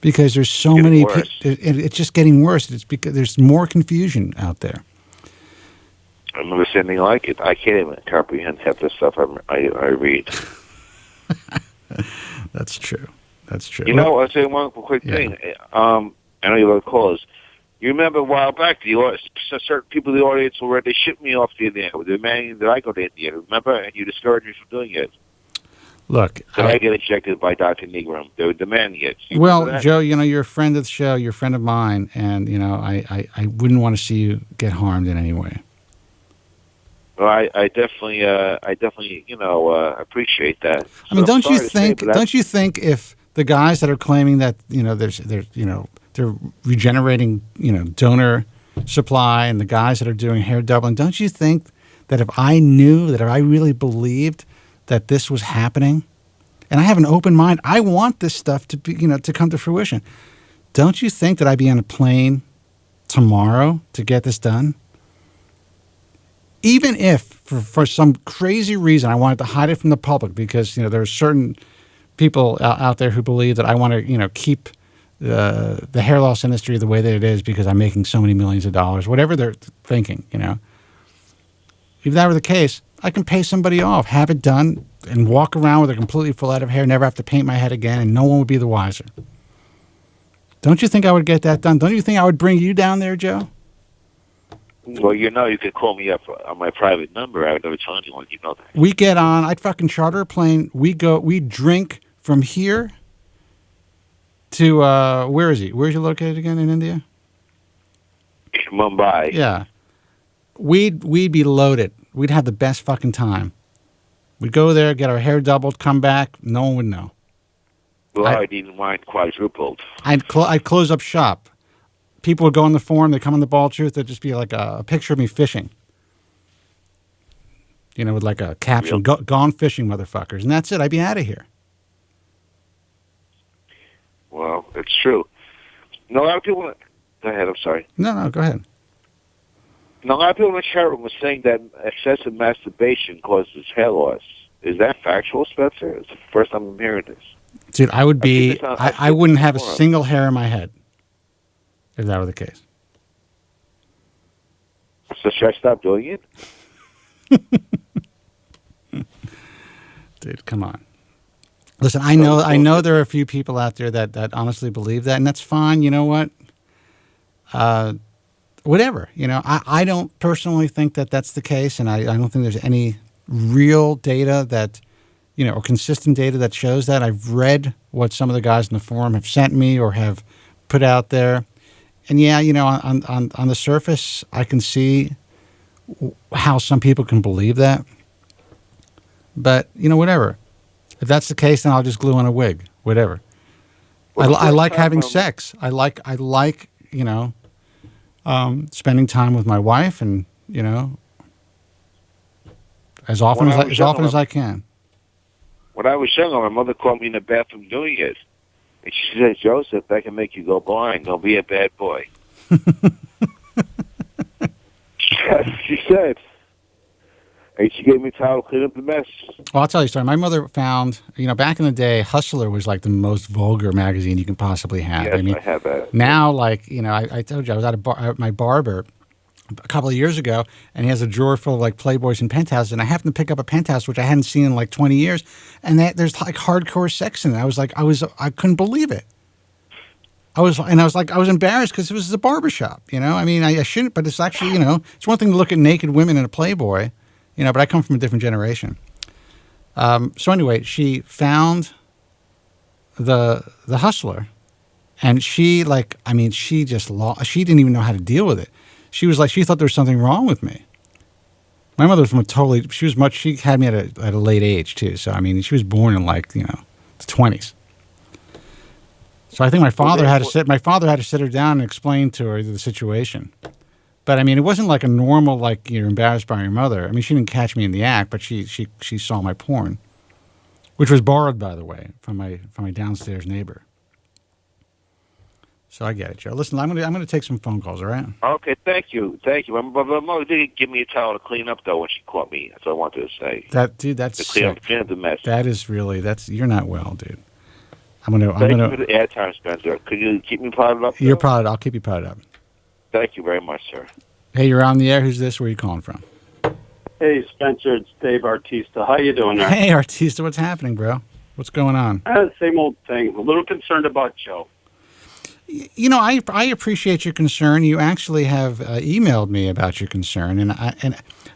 because there's so many. It's just getting worse. It's because there's more confusion out there. I've never seen anything like it. I can't even comprehend half the stuff I read. That's true. That's true. I'll say one quick thing. I know you love calls. You remember a while back, certain people in the audience already shipped me off to India. They demanding that I go to India. Remember? And you discouraged me from doing it. Look, I get injected by Dr. Negrum. They were demanding it. Well, Joe, you're a friend of the show. You're a friend of mine, and I wouldn't want to see you get harmed in any way. Well, I definitely, appreciate that. I mean, don't you think if the guys that are claiming that they're regenerating donor supply, and the guys that are doing hair doubling, don't you think that if I knew, that if I really believed that this was happening, and I have an open mind, I want this stuff to be to come to fruition. Don't you think that I'd be on a plane tomorrow to get this done? Even if, for some crazy reason, I wanted to hide it from the public because, there are certain people out there who believe that I want to, keep the hair loss industry the way that it is because I'm making so many millions of dollars, whatever they're thinking, If that were the case, I can pay somebody off, have it done, and walk around with a completely full head of hair, never have to paint my head again, and no one would be the wiser. Don't you think I would get that done? Don't you think I would bring you down there, Joe? Well, you could call me up on my private number. I would never tell anyone. You know that. We get on. I'd fucking charter a plane. We drink from here to, where is he? Where's he located again in India? Mumbai. Yeah. We'd be loaded. We'd have the best fucking time. We'd go there, get our hair doubled, come back. No one would know. Well, I didn't mind quadrupled. I'd close up shop. People would go on the forum, they come on the Bald Truth, there'd just be like a picture of me fishing. With like a caption, gone fishing, motherfuckers. And that's it. I'd be out of here. Well, it's true. A lot of people... Go ahead, I'm sorry. No, go ahead. A lot of people in the chat room were saying that excessive masturbation causes hair loss. Is that factual, Spencer? It's the first time I'm hearing this. Dude, I wouldn't have a single hair in my head if that were the case. So should I stop doing it? Dude, come on. Listen, I know there are a few people out there that honestly believe that, and that's fine. You know what? Whatever. I don't personally think that that's the case, and I don't think there's any real data that, or consistent data that shows that. I've read what some of the guys in the forum have sent me or have put out there. And yeah, on the surface, I can see how some people can believe that. But, whatever. If that's the case, then I'll just glue on a wig. Whatever. I like having sex. I like spending time with my wife and, as often as I can. When I was younger, my mother caught me in the bathroom doing it. And she said, Joseph, that can make you go blind. Don't be a bad boy. She said. And she gave me a towel to clean up the mess. Well, I'll tell you a story. My mother found, back in the day, Hustler was like the most vulgar magazine you can possibly have. Yes, I have that. Now, I told you, I was at my barber a couple of years ago, and he has a drawer full of like Playboys and Penthouses, and I happened to pick up a Penthouse, which I hadn't seen in like 20 years, and there's like hardcore sex in it. I couldn't believe it. I was embarrassed because it was a barbershop, I shouldn't, but it's actually, it's one thing to look at naked women in a Playboy, but I come from a different generation. So anyway, she found the Hustler, and she she didn't even know how to deal with it. She thought there was something wrong with me. My mother was she had me at a late age too. So, she was born in the 20s. So I think my father had to sit her down and explain to her the situation. But it wasn't like a normal, like you're embarrassed by your mother. She didn't catch me in the act, but she saw my porn, which was borrowed, by the way, from my downstairs neighbor. So I get it, Joe. Listen, I'm gonna take some phone calls. All right? Okay, thank you. My mother did give me a towel to clean up though when she caught me. That's what I wanted to say. That's to clean up the mess. That is really you're not well, dude. Thank you for the airtime, Spencer. Could you keep me potted up? You're potted. I'll keep you potted up. Thank you very much, sir. Hey, you're on the air. Who's this? Where are you calling from? Hey, Spencer. It's Dave Artista. How you doing there? Hey, Artista. What's happening, bro? What's going on? Same old thing. A little concerned about Joe. I appreciate your concern. You actually have emailed me about your concern, and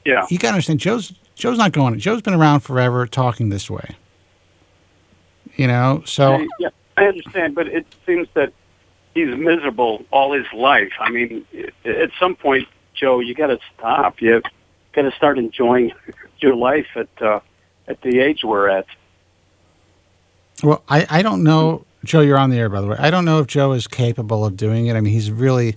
yeah, you got to understand, Joe's not going. Joe's been around forever, talking this way. So yeah, I understand, but it seems that he's miserable all his life. At some point, Joe, you got to stop. You got to start enjoying your life at the age we're at. Well, I don't know. Joe, you're on the air, by the way. I don't know if Joe is capable of doing it. He's really,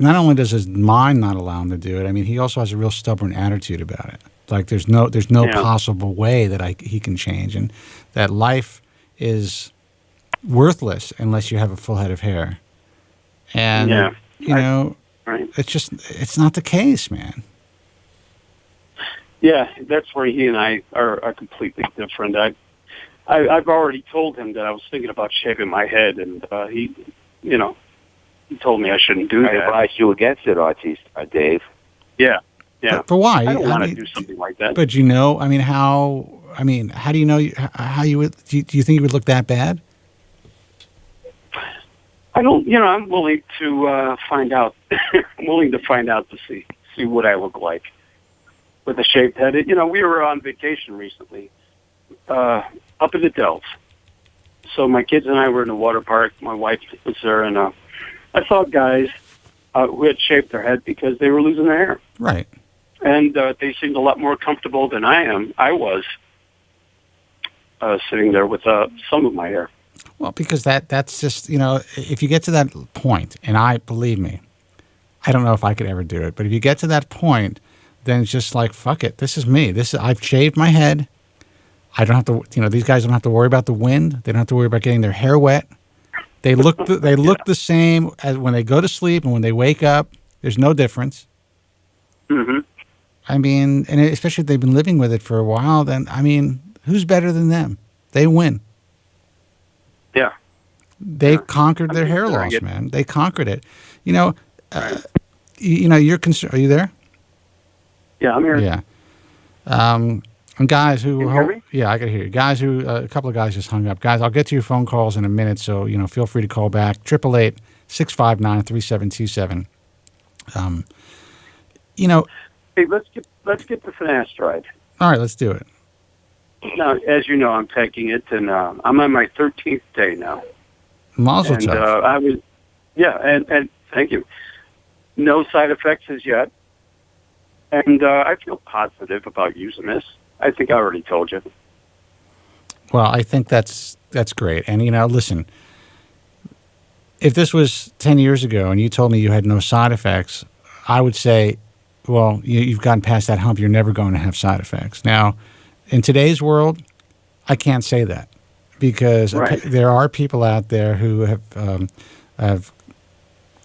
not only does his mind not allow him to do it, he also has a real stubborn attitude about it. Like there's no possible way that he can change, and that life is worthless unless you have a full head of hair. And, right. it's not the case, man. Yeah, that's where he and I are completely different. I've already told him that I was thinking about shaving my head, and he told me I shouldn't do that. I advise you against it, Artista, Dave. Yeah. But why? I don't want to do something like that. But how do you know how you would? Do you think you would look that bad? I don't. I'm willing to find out. I'm willing to find out to see what I look like with a shaved head. We were on vacation recently. Up in the Dells. So my kids and I were in the water park. My wife was there, and I saw guys who had shaved their head because they were losing their hair. Right. And they seemed a lot more comfortable than I was sitting there with some of my hair. Well, because that's just, if you get to that point, and believe me, I don't know if I could ever do it, but if you get to that point, then it's just like, fuck it. This is me. I've shaved my head. I don't have to, these guys don't have to worry about the wind. They don't have to worry about getting their hair wet. They look the same as when they go to sleep and when they wake up. There's no difference. Mm-hmm. And especially if they've been living with it for a while, then, who's better than them? They win. Yeah. They conquered their hair loss, man. They conquered it. You're concerned. Are you there? Yeah, I'm here. Yeah. And guys who, can you hear me? Yeah, I can hear you. Guys who, a couple of guys just hung up. Guys, I'll get to your phone calls in a minute, so feel free to call back. 888-659-3727. Hey, let's get the Finasteride. All right, let's do it. Now, as you know, I'm taking it, and I'm on my 13th day now. Mazel tov. And thank you. No side effects as yet, and I feel positive about using this. I think I already told you. Well, I think that's great. And, listen, if this was 10 years ago and you told me you had no side effects, I would say, well, you've gotten past that hump. You're never going to have side effects. Now, in today's world, I can't say that because there are people out there who have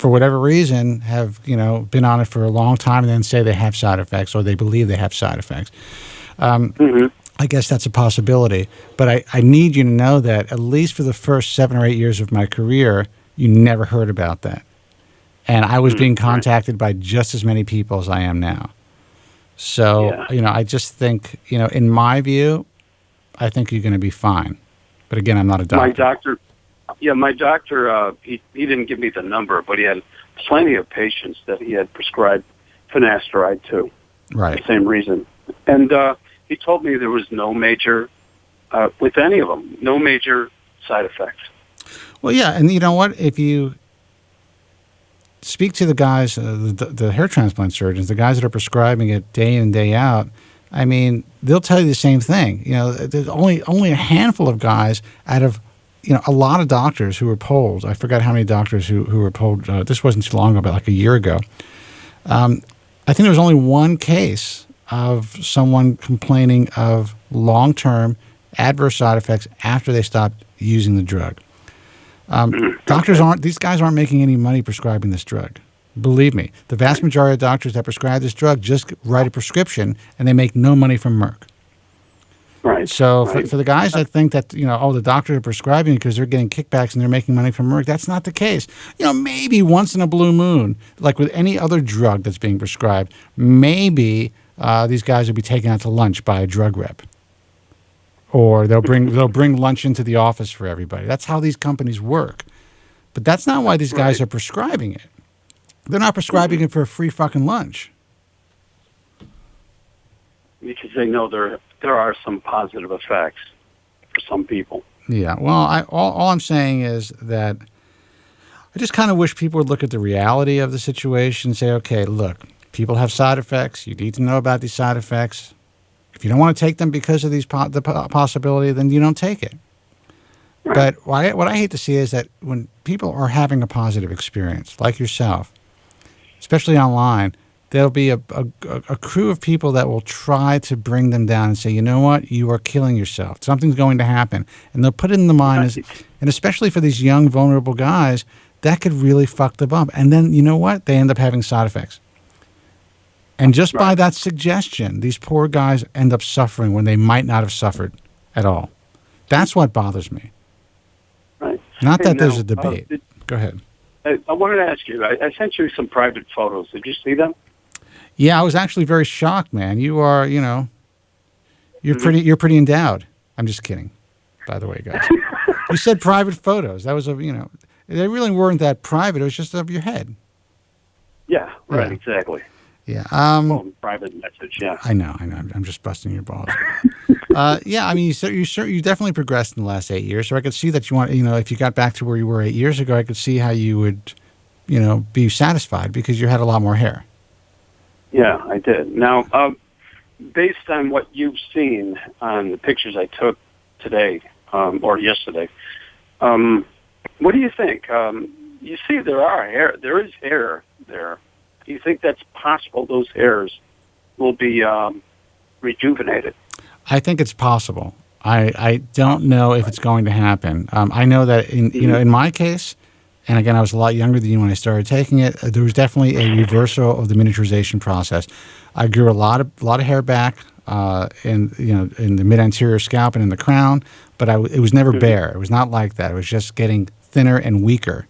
for whatever reason, have been on it for a long time and then say they have side effects or they believe they have side effects. I guess that's a possibility. But I need you to know that at least for the first 7 or 8 years of my career, you never heard about that. And I was being contacted by just as many people as I am now. So, I just think, in my view, I think you're going to be fine. But again, I'm not a doctor. My doctor, he didn't give me the number, but he had plenty of patients that he had prescribed finasteride to. Right. The same reason. And he told me there was no major, with any of them, no major side effects. Well, yeah, and you know what? If you speak to the guys, the hair transplant surgeons, the guys that are prescribing it day in and day out, I mean, they'll tell you the same thing. There's only a handful of guys out of, a lot of doctors who were polled. I forgot how many doctors who were polled. This wasn't too long ago, but like a year ago. I think there was only one case of someone complaining of long-term adverse side effects after they stopped using the drug. These guys aren't making any money prescribing this drug. Believe me, the vast majority of doctors that prescribe this drug just write a prescription and they make no money from Merck. Right. So for the guys that think that, the doctors are prescribing because they're getting kickbacks and they're making money from Merck, that's not the case. Maybe once in a blue moon, like with any other drug that's being prescribed, maybe these guys will be taken out to lunch by a drug rep. Or they'll bring lunch into the office for everybody. That's how these companies work. But that's not why these guys are prescribing it. They're not prescribing it for a free fucking lunch. Because they know there are some positive effects for some people. Yeah. Well, all I'm saying is that I just kind of wish people would look at the reality of the situation and say, okay, look, people have side effects. You need to know about these side effects. If you don't want to take them because of the possibility, then you don't take it. Right. But what I hate to see is that when people are having a positive experience, like yourself, especially online, there'll be a crew of people that will try to bring them down and say, you know what, you are killing yourself. Something's going to happen. And they'll put it in the mind, and especially for these young, vulnerable guys, that could really fuck them up. And then, you know what, they end up having side effects. And just by that suggestion, these poor guys end up suffering when they might not have suffered at all. That's what bothers me. Right. Not that there's a debate. Go ahead. I wanted to ask you, I sent you some private photos. Did you see them? Yeah, I was actually very shocked, man. You are, you're pretty endowed. I'm just kidding, by the way, guys. You said private photos. That was they really weren't that private. It was just of your head. Yeah, right, exactly. Yeah. Private message, yeah. I know. I'm just busting your balls. Yeah, I mean, you definitely progressed in the last 8 years. So I could see that you want, if you got back to where you were 8 years ago, I could see how you would, be satisfied because you had a lot more hair. Yeah, I did. Now, based on what you've seen on the pictures I took today or yesterday, what do you think? You see, there is hair there. Do you think that's possible? Those hairs will be rejuvenated. I think it's possible. I don't know if it's going to happen. I know that in my case, and again, I was a lot younger than you when I started taking it. There was definitely a reversal of the miniaturization process. I grew a lot of hair back in the mid anterior scalp and in the crown, but it was never bare. It was not like that. It was just getting thinner and weaker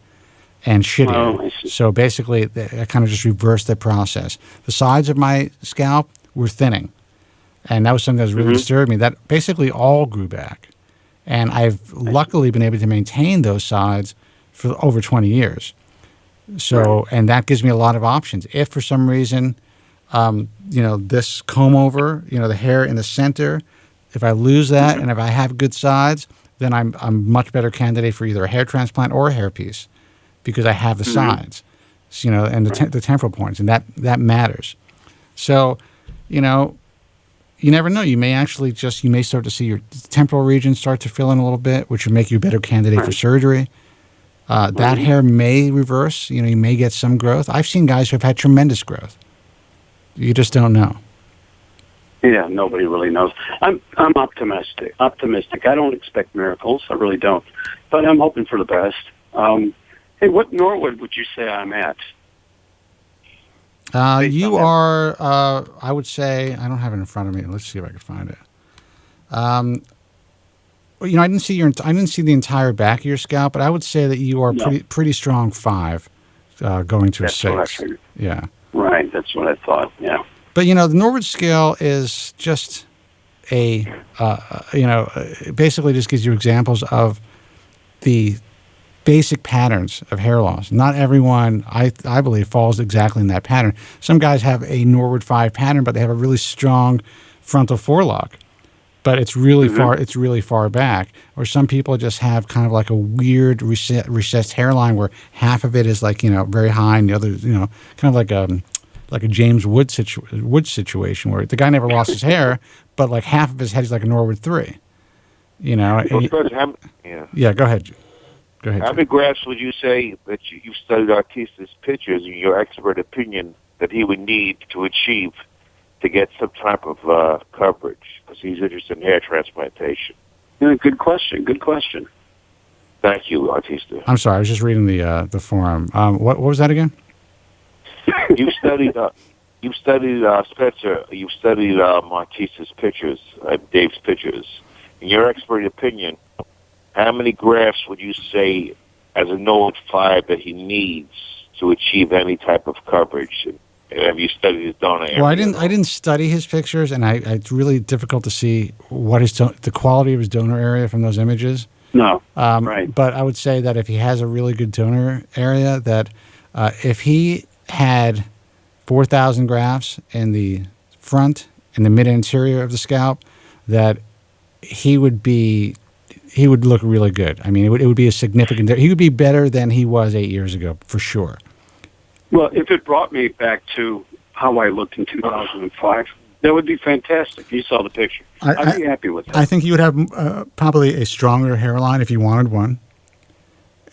and shittier. So basically, I kind of just reversed the process. The sides of my scalp were thinning, and that was something that was really disturbed me. That basically all grew back, and I've luckily been able to maintain those sides for over 20 years. So, and that gives me a lot of options. If for some reason, this comb over, the hair in the center, if I lose that and if I have good sides, then I'm a much better candidate for either a hair transplant or a hairpiece because I have the sides, and the temporal points, and that matters. So, you never know. You may actually you may start to see your temporal region start to fill in a little bit, which will make you a better candidate for surgery. That hair may reverse. You may get some growth. I've seen guys who have had tremendous growth. You just don't know. Yeah, nobody really knows. I'm optimistic. I don't expect miracles. I really don't. But I'm hoping for the best. Hey, what Norwood would you say I'm at? You are, I would say, I don't have it in front of me. Let's see if I can find it. Well, I didn't see the entire back of your scalp, but I would say that you are pretty strong 5, going to That's a 6. what I figured. Yeah. Right, that's what I thought. Yeah. But the Norwood scale is just basically just gives you examples of the basic patterns of hair loss. Not everyone, I believe, falls exactly in that pattern. Some guys have a Norwood 5 pattern, but they have a really strong frontal forelock, but it's really far. It's really far back. Or some people just have kind of like a weird recessed hairline where half of it is like very high, and the other kind of like a James Wood situation where the guy never lost his hair, but like half of his head is like a Norwood 3. Yeah, go ahead. Go ahead. How many graphs would you say that you've studied Artista's pictures in your expert opinion that he would need to achieve to get some type of coverage? Because he's interested in hair transplantation. Yeah, good question. Good question. Thank you, Artista. I'm sorry, I was just reading the forum. What was that again? You studied Spencer. You've studied Artista's pictures, Dave's pictures. In your expert opinion, how many graphs would you say as a Norwood 5 that he needs to achieve any type of coverage? And have you studied his donor area? Well, I didn't study his pictures, and it's really difficult to see what the quality of his donor area from those images. No, right. But I would say that if he has a really good donor area, that if he had 4,000 grafts in the front and the mid-anterior of the scalp, that he would look really good. I mean, it would be a significant. He would be better than he was 8 years ago, for sure. Well, if it brought me back to how I looked in 2005, that would be fantastic. You saw the picture. I'd be happy with that. I think you would have probably a stronger hairline if you wanted one.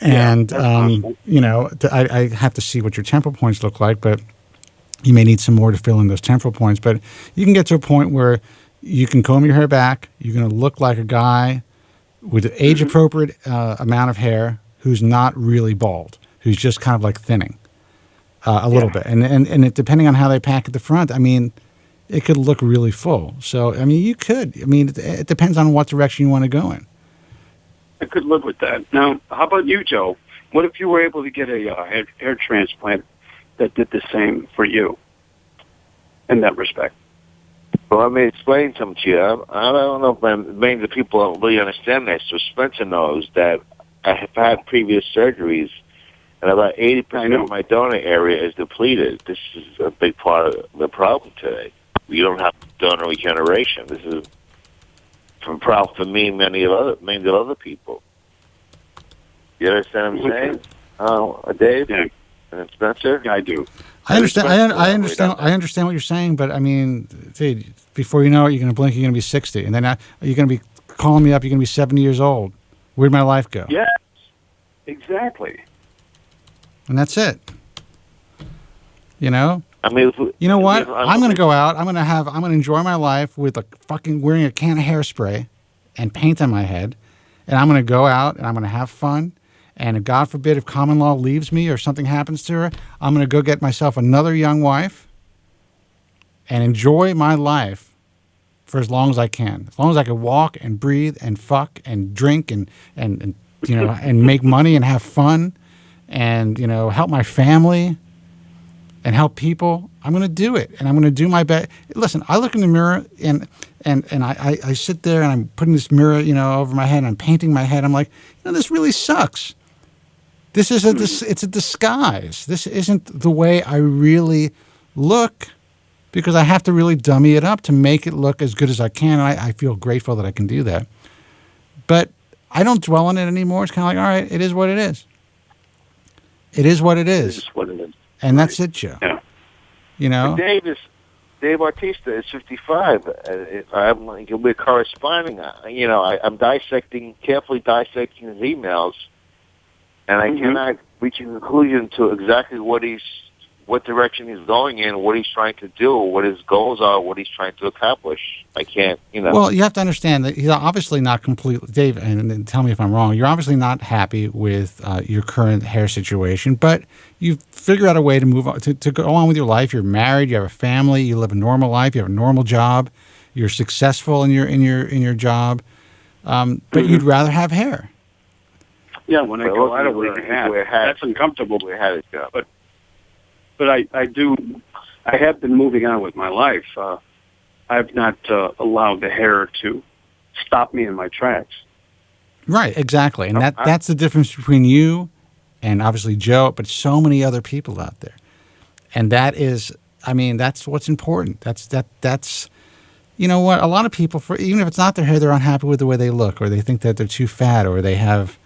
And, I have to see what your temporal points look like, but you may need some more to fill in those temporal points. But you can get to a point where you can comb your hair back. You're going to look like a guy with an age-appropriate amount of hair who's not really bald, who's just kind of like thinning a little bit. And it, depending on how they pack at the front, I mean, it could look really full. So, I mean, you could. I mean, it depends on what direction you want to go in. I could live with that. Now, how about you, Joe? What if you were able to get a hair transplant that did the same for you in that respect? Well, let me explain something to you. I don't know if many of the people don't really understand this. So Spencer knows that I have had previous surgeries, and about 80% of my donor area is depleted. This is a big part of the problem today. We don't have donor regeneration. This is a problem for me and many other people. You understand what I'm saying? Dave? Yeah. And Spencer? Yeah, I do. I understand. I understand what you're saying, but I mean, dude, before you know it, you're going to blink, you're going to be 60, and then you're going to be calling me up. You're going to be 70 years old. Where'd my life go? Yes, exactly. And that's it. You know. I mean, you know what? I'm going to go out. I'm going to enjoy my life with wearing a can of hairspray and paint on my head, and I'm going to go out and I'm going to have fun. And if God forbid, if common law leaves me or something happens to her, I'm going to go get myself another young wife and enjoy my life for as long as I can. As long as I can walk and breathe and fuck and drink and and make money and have fun and, help my family and help people, I'm going to do it. And I'm going to do my best. Listen, I look in the mirror and I sit there and I'm putting this mirror, over my head and I'm painting my head. I'm like, this really sucks. This is it's a disguise. This isn't the way I really look, because I have to really dummy it up to make it look as good as I can. And I feel grateful that I can do that. But I don't dwell on it anymore. It's kind of like, all right, it is what it is. It is what it is. It is what it is. And that's it, Joe. Yeah. Dave Artista is 55. We're corresponding. I'm carefully dissecting his emails, and I cannot reach a conclusion to exactly what he's what direction he's going in, what he's trying to do, what his goals are, what he's trying to accomplish. I can't, Well, you have to understand that he's obviously not completely, Dave, and tell me if I'm wrong, you're obviously not happy with your current hair situation, but you've figured out a way to move on, to go on with your life. You're married, you have a family, you live a normal life, you have a normal job, you're successful in your job, but you'd rather have hair. Yeah, when I go out of wear a hat, that's uncomfortable. But I have been moving on with my life. I've not allowed the hair to stop me in my tracks. Right, exactly. And that's the difference between you and obviously Joe, but so many other people out there. And that is, I mean, that's what's important. That's you know what, a lot of people, even if it's not their hair, they're unhappy with the way they look, or they think that they're too fat, or they have,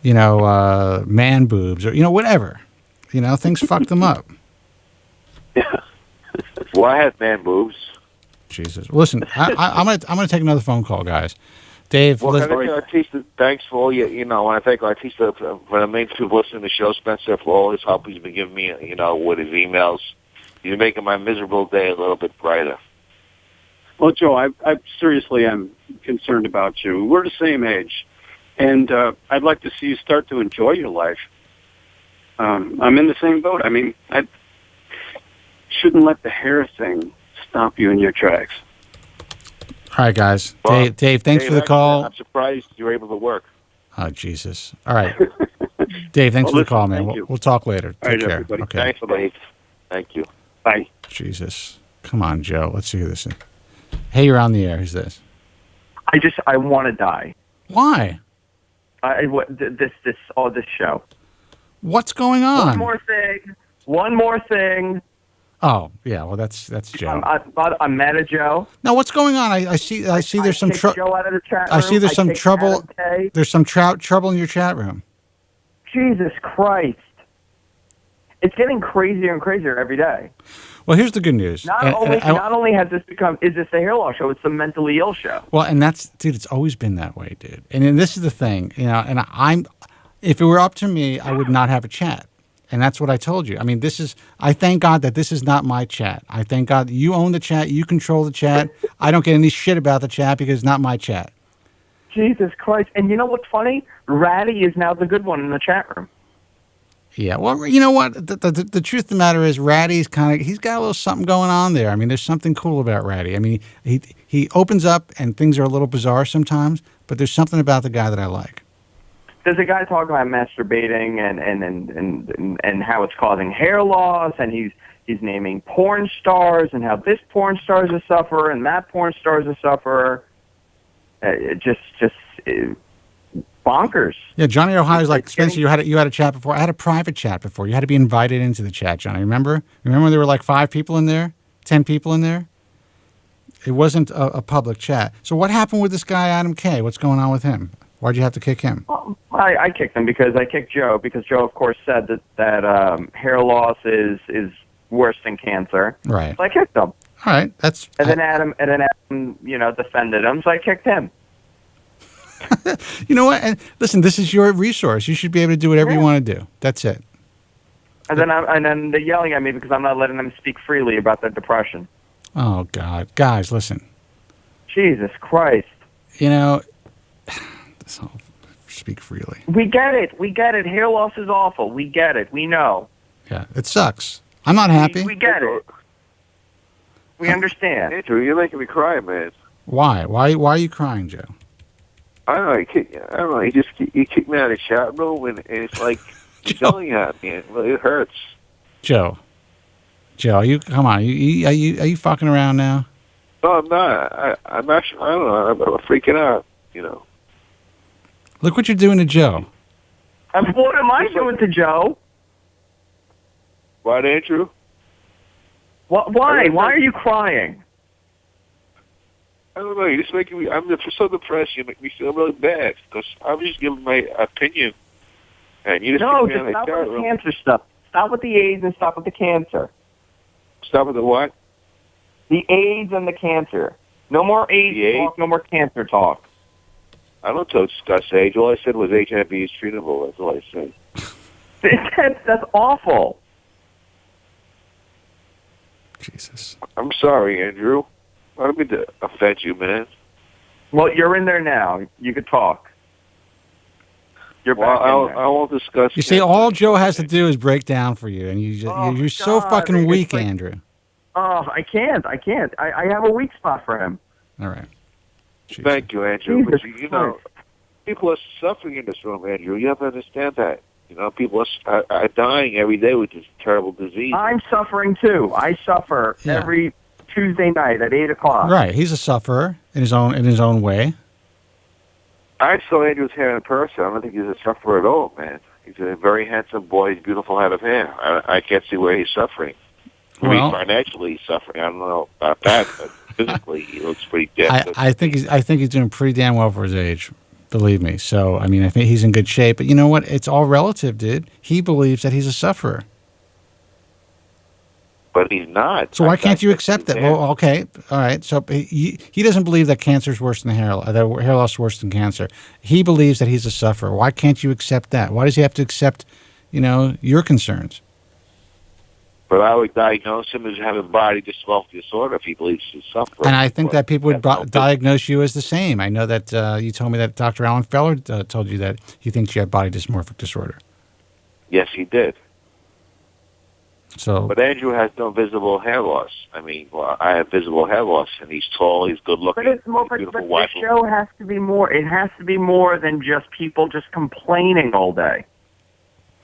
man boobs, or, whatever. Things fuck them up. Yeah. Well, I have man boobs. Jesus. Listen, I'm gonna take another phone call, guys. Dave, well, Artista, thanks for all I want to thank Artista for the main people listening to the show, Spencer, for all his help he's been giving me, with his emails. He's making my miserable day a little bit brighter. Well, Joe, I seriously am concerned about you. We're the same age, and I'd like to see you start to enjoy your life. I'm in the same boat. I mean, I shouldn't let the hair thing stop you in your tracks. All right, guys. Well, Dave, thanks for the call. I'm surprised you were able to work. Oh, Jesus. All right. Dave, thanks for the call, man. We'll talk later. Take care. Everybody. Okay. Thanks, Dave. Thank you. Bye. Jesus. Come on, Joe. Let's see who this is. Hey, you're on the air. Who's this? I want to die. Why? This show. What's going on? One more thing. Oh, yeah. Well, that's Joe. I'm mad at Joe. No, what's going on? I see there's some trouble. I see there's some trouble. There's some trouble in your chat room. Jesus Christ. It's getting crazier and crazier every day. Well, here's the good news. Not only has this is this a hair loss show, it's a mentally ill show. Well, and dude, it's always been that way, dude. And then this is the thing, and if it were up to me, I would not have a chat. And that's what I told you. I mean, I thank God that this is not my chat. I thank God that you own the chat, you control the chat. I don't get any shit about the chat because it's not my chat. Jesus Christ. And you know what's funny? Ratty is now the good one in the chat room. Yeah, well, you know what? The truth of the matter is, Ratty's he's got a little something going on there. I mean, there's something cool about Ratty. I mean, he opens up and things are a little bizarre sometimes, but there's something about the guy that I like. There's a guy talking about masturbating and how it's causing hair loss, and he's naming porn stars and how this porn star is a sufferer and that porn star is a sufferer. Just bonkers. Yeah, Johnny Ohio's like, Spencer, you had a chat before. I had a private chat before. You had to be invited into the chat, Johnny. Remember when there were like 5 people in there, 10 people in there? It wasn't a public chat. So what happened with this guy, Adam K? What's going on with him? Why'd you have to kick him? Well, I kicked him because I kicked Joe, because Joe, of course, said that hair loss is worse than cancer. Right. So I kicked him. All right. And then Adam, defended him, so I kicked him. You know what? And listen, this is your resource. You should be able to do whatever you want to do. That's it. And then they're yelling at me because I'm not letting them speak freely about their depression. Oh God, guys, listen. Jesus Christ. Speak freely. We get it. Hair loss is awful. We get it. We know. Yeah, it sucks. I'm not happy. We get it. We understand. Andrew, you're making me cry, man. Why? Why are you crying, Joe? I don't know. He kicked me out of the chat room, and it's like yelling at me. It hurts. Joe, come on. Are you fucking around now? No, I'm not. I'm actually. I don't know. I'm freaking out. Look what you're doing to Joe. What am I doing to Joe? What, Andrew? Why? Why are you crying? I don't know. You're just making me. I'm so depressed. You make me feel really bad because I'm just giving my opinion, and you just stop with the cancer stuff. Stop with the AIDS and stop with the cancer. Stop with the what? The AIDS and the cancer. No more AIDS talk. No more cancer talk. I don't discuss AIDS. All I said was HIV is treatable. That's all I said. That's awful. Jesus. I'm sorry, Andrew. I don't mean to offend you, man. Well, you're in there now. You could talk. You're back in there. I won't discuss. You see, all Joe has to do is break down for you, and you're so fucking weak, Andrew. Oh, I can't. I have a weak spot for him. All right. Thank you, Andrew. Jesus But you know, people are suffering in this room, Andrew. You have to understand that. You know, people are dying every day with this terrible disease. I'm suffering too. I suffer every Tuesday night at 8:00. Right. He's a sufferer in his own way. I saw Andrew's hair in person. I don't think he's a sufferer at all, man. He's a very handsome boy. He's a beautiful head of hair. I can't see where he's suffering. I mean, financially he's suffering. I don't know about that, but physically he looks pretty dead. I think he's doing pretty damn well for his age. Believe me. So, I mean, I think he's in good shape. But you know what? It's all relative, dude. He believes that he's a sufferer. But he's not. So why can't you accept that? Well, okay. All right. So he doesn't believe that cancer is worse than hair loss is worse than cancer. He believes that he's a sufferer. Why can't you accept that? Why does he have to accept, your concerns? But I would diagnose him as having body dysmorphic disorder if he believes he's suffering. And I think that people would diagnose you as the same. I know that you told me that Dr. Alan Feller told you that he thinks you have body dysmorphic disorder. Yes, he did. So, but Andrew has no visible hair loss. I mean, I have visible hair loss, and he's tall, he's good looking, but the show has to be more. It has to be more than just people just complaining all day.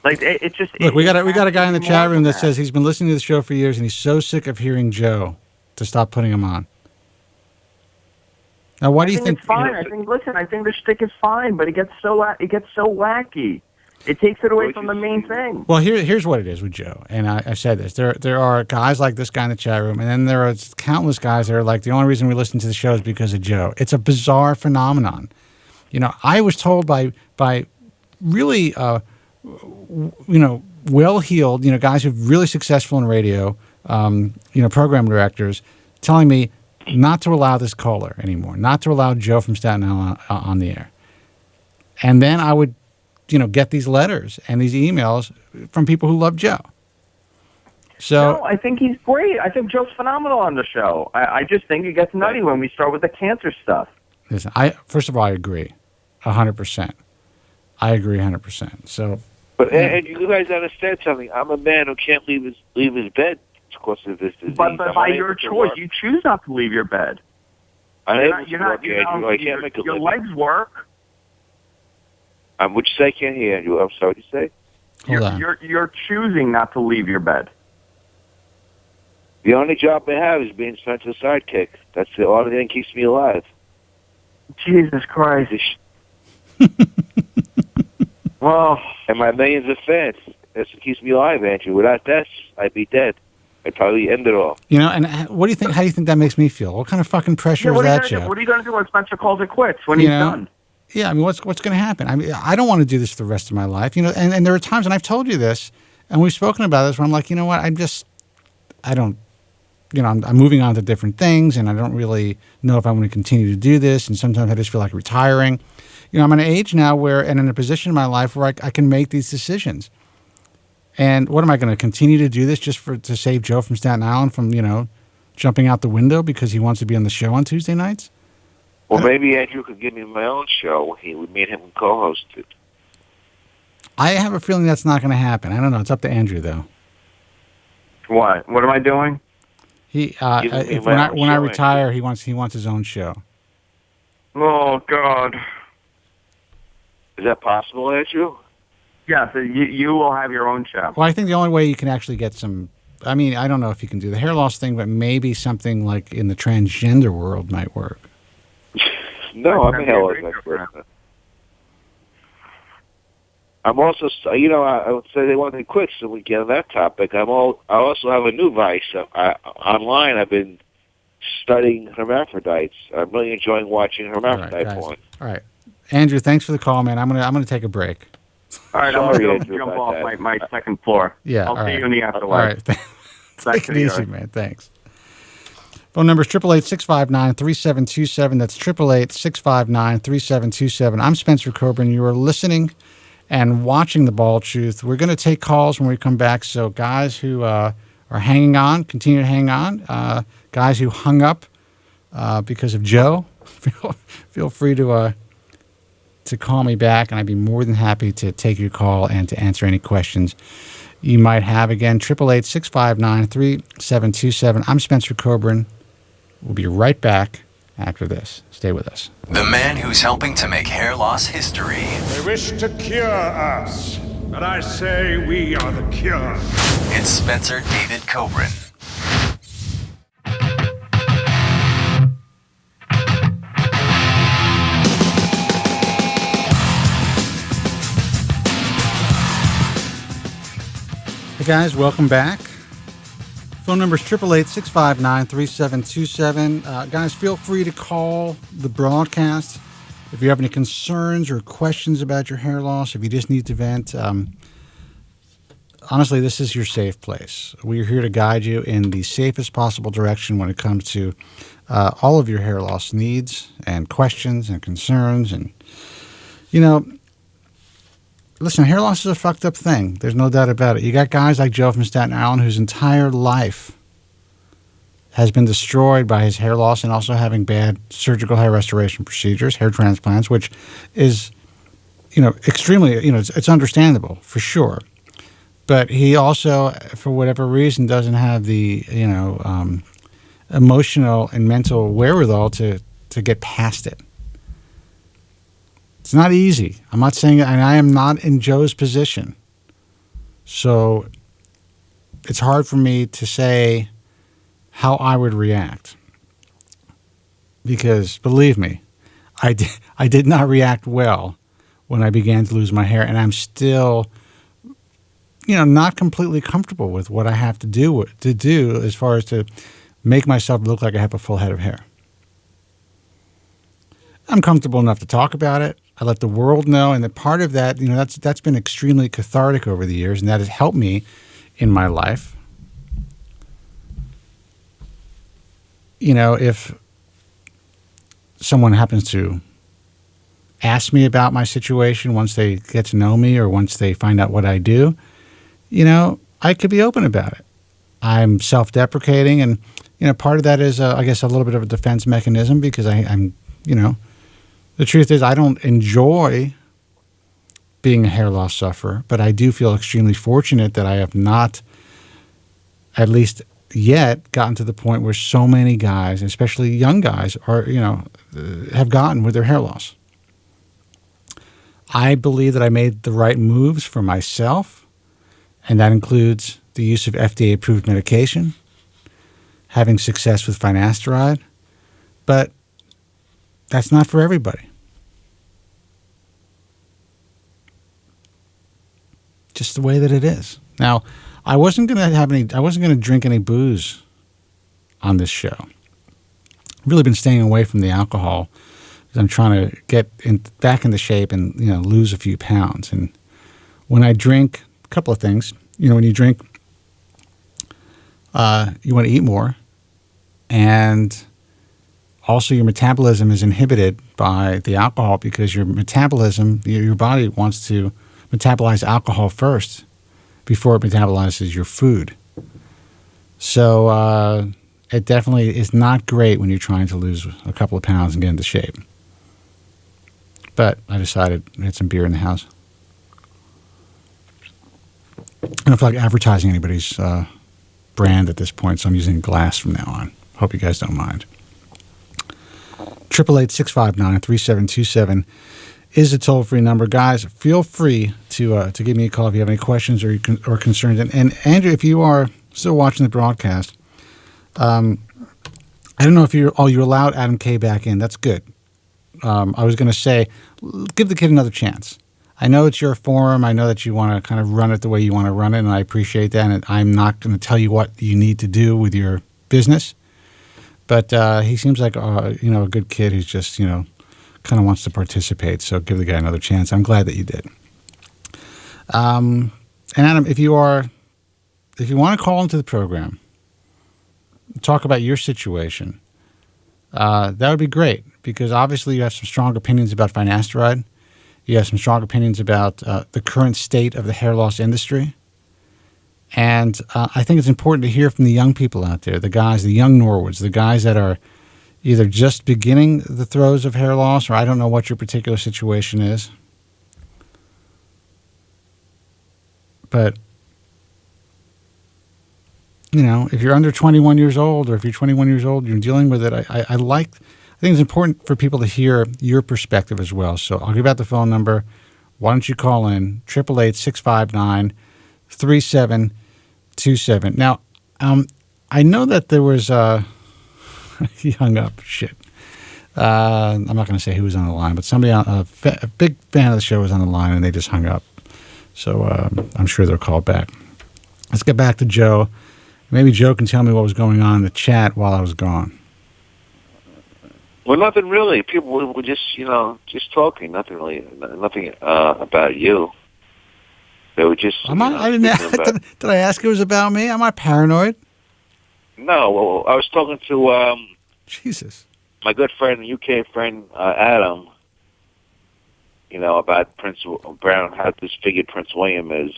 Like it just. Look, we got a guy in the chat room that says he's been listening to the show for years, and he's so sick of hearing Joe to stop putting him on. Now, why do you think? It's fine. I think the shtick is fine, but it gets so wacky. It takes it away from the main thing. Well, here's what it is with Joe, and I said this. There are guys like this guy in the chat room, and then there are countless guys that are like, the only reason we listen to the show is because of Joe. It's a bizarre phenomenon. I was told by really, well-heeled, guys who are really successful in radio, program directors, telling me not to allow this caller anymore, not to allow Joe from Staten Island on the air. And then I would get these letters and these emails from people who love Joe. So no, I think he's great. I think Joe's phenomenal on the show. I just think it gets nutty when we start with the cancer stuff. Listen, first of all, I agree 100%. I agree 100%. So, but and you guys understand something. I'm a man who can't leave his bed because of this disease. But by your choice, you choose not to leave your bed. Your legs work. Would you say? I can't hear you. I'm sorry. What did you say? You're choosing not to leave your bed. The only job I have is being Spencer's sidekick. That's the only thing that keeps me alive. Jesus Christ. Well, and my millions of fans. That's what keeps me alive, Andrew. Without that, I'd be dead. I'd probably end it all. And what do you think? How do you think that makes me feel? What kind of fucking pressure is that, Joe? What are you going to do when Spencer calls it quits? When he's done? Yeah, I mean, what's going to happen? I mean, I don't want to do this for the rest of my life, and there are times, and I've told you this, and we've spoken about this, where I'm like, you know what, I'm moving on to different things, and I don't really know if I want to continue to do this, and sometimes I just feel like retiring. I'm at an age now and in a position in my life where I can make these decisions. And what am I going to continue to do this just to save Joe from Staten Island from, jumping out the window because he wants to be on the show on Tuesday nights? Well, maybe Andrew could give me my own show. Me and him co-host it. I have a feeling that's not going to happen. I don't know. It's up to Andrew, though. What? What am I doing? When I retire, he wants his own show. Oh God! Is that possible, Andrew? Yeah, so you will have your own show. Well, I think the only way you can actually get some. I mean, I don't know if you can do the hair loss thing, but maybe something like in the transgender world might work. No, I'm a hair loss expert. I'm also, I would say they want to quit, so we get on that topic. I also have a new vice. Online, I've been studying hermaphrodites. I'm really enjoying watching hermaphrodite porn. All right, Andrew, thanks for the call, man. I'm gonna take a break. All right, I'm going to jump off my second floor. Yeah, I'll see you in the afterlife. All right, take it easy, man. Thanks. Phone number is 888-659-3727. That's 888-659-3727. I'm Spencer Kobren. You are listening and watching The Bald Truth. We're going to take calls when we come back. So guys who are are hanging on, continue to hang on. Guys who hung up because of Joe, feel free to call me back, and I'd be more than happy to take your call and to answer any questions you might have. Again, 888-659-3727. I'm Spencer Kobren. We'll be right back after this. Stay with us. The man who's helping to make hair loss history. They wish to cure us, but I say we are the cure. It's Spencer David Kobren. Hey guys, welcome back. Phone number is 888-659-3727. Guys, feel free to call the broadcast if you have any concerns or questions about your hair loss, if you just need to vent. Honestly, this is your safe place. We're here to guide you in the safest possible direction when it comes to all of your hair loss needs and questions and concerns. And, listen, hair loss is a fucked up thing. There's no doubt about it. You got guys like Joe from Staten Island whose entire life has been destroyed by his hair loss and also having bad surgical hair restoration procedures, hair transplants, which is, extremely, it's understandable for sure. But he also, for whatever reason, doesn't have the, emotional and mental wherewithal to get past it. It's not easy. I'm not saying, and I am not in Joe's position. So it's hard for me to say how I would react. Because, believe me, I did not react well when I began to lose my hair, and I'm still, not completely comfortable with what I have to do as far as to make myself look like I have a full head of hair. I'm comfortable enough to talk about it. I let the world know, and that part of that, that's been extremely cathartic over the years, and that has helped me in my life. If someone happens to ask me about my situation once they get to know me or once they find out what I do, I could be open about it. I'm self-deprecating, and, part of that is, I guess, a little bit of a defense mechanism because I'm the truth is, I don't enjoy being a hair loss sufferer, but I do feel extremely fortunate that I have not, at least yet, gotten to the point where so many guys, especially young guys, are have gotten with their hair loss. I believe that I made the right moves for myself, and that includes the use of FDA-approved medication, having success with Finasteride, but that's not for everybody. Just the way that it is. Now, I wasn't going to drink any booze on this show. I've really been staying away from the alcohol because I'm trying to get back into shape and, lose a few pounds. And when I drink, a couple of things. When you drink, you want to eat more, and also your metabolism is inhibited by the alcohol because your metabolism, your body wants to metabolize alcohol first before it metabolizes your food. So it definitely is not great when you're trying to lose a couple of pounds and get into shape. But I decided I had some beer in the house. I don't feel like advertising anybody's brand at this point, so I'm using glass from now on. Hope you guys don't mind. 888-659-3727 is a toll-free number. Guys, feel free to give me a call if you have any questions or concerns. And Andrew, if you are still watching the broadcast, I don't know if you're allowed Adam K back in. That's good. I was going to say, give the kid another chance. I know it's your forum. I know that you want to kind of run it the way you want to run it, and I appreciate that. And I'm not going to tell you what you need to do with your business. But he seems like a good kid who's just, kind of wants to participate. So give the guy another chance. I'm glad that you did. And Adam, if you want to call into the program, talk about your situation, that would be great because obviously you have some strong opinions about Finasteride. You have some strong opinions about the current state of the hair loss industry. And I think it's important to hear from the young people out there, the guys, the young Norwoods, the guys that are either just beginning the throes of hair loss, or I don't know what your particular situation is. But, if you're under 21 years old, or if you're 21 years old, you're dealing with it, I think it's important for people to hear your perspective as well. So I'll give out the phone number. Why don't you call in 888-659-3727. Now, I know that there was he hung up. Shit. I'm not going to say who was on the line, but somebody, a big fan of the show was on the line, and they just hung up. So I'm sure they'll call back. Let's get back to Joe. Maybe Joe can tell me what was going on in the chat while I was gone. Well, nothing really. People were just, just talking. Nothing really. Nothing about you. They were just. I didn't. Did I ask it was about me? Am I paranoid? No. Well, I was talking to Jesus, my good friend, UK friend Adam. About Prince Brown, how disfigured Prince William is,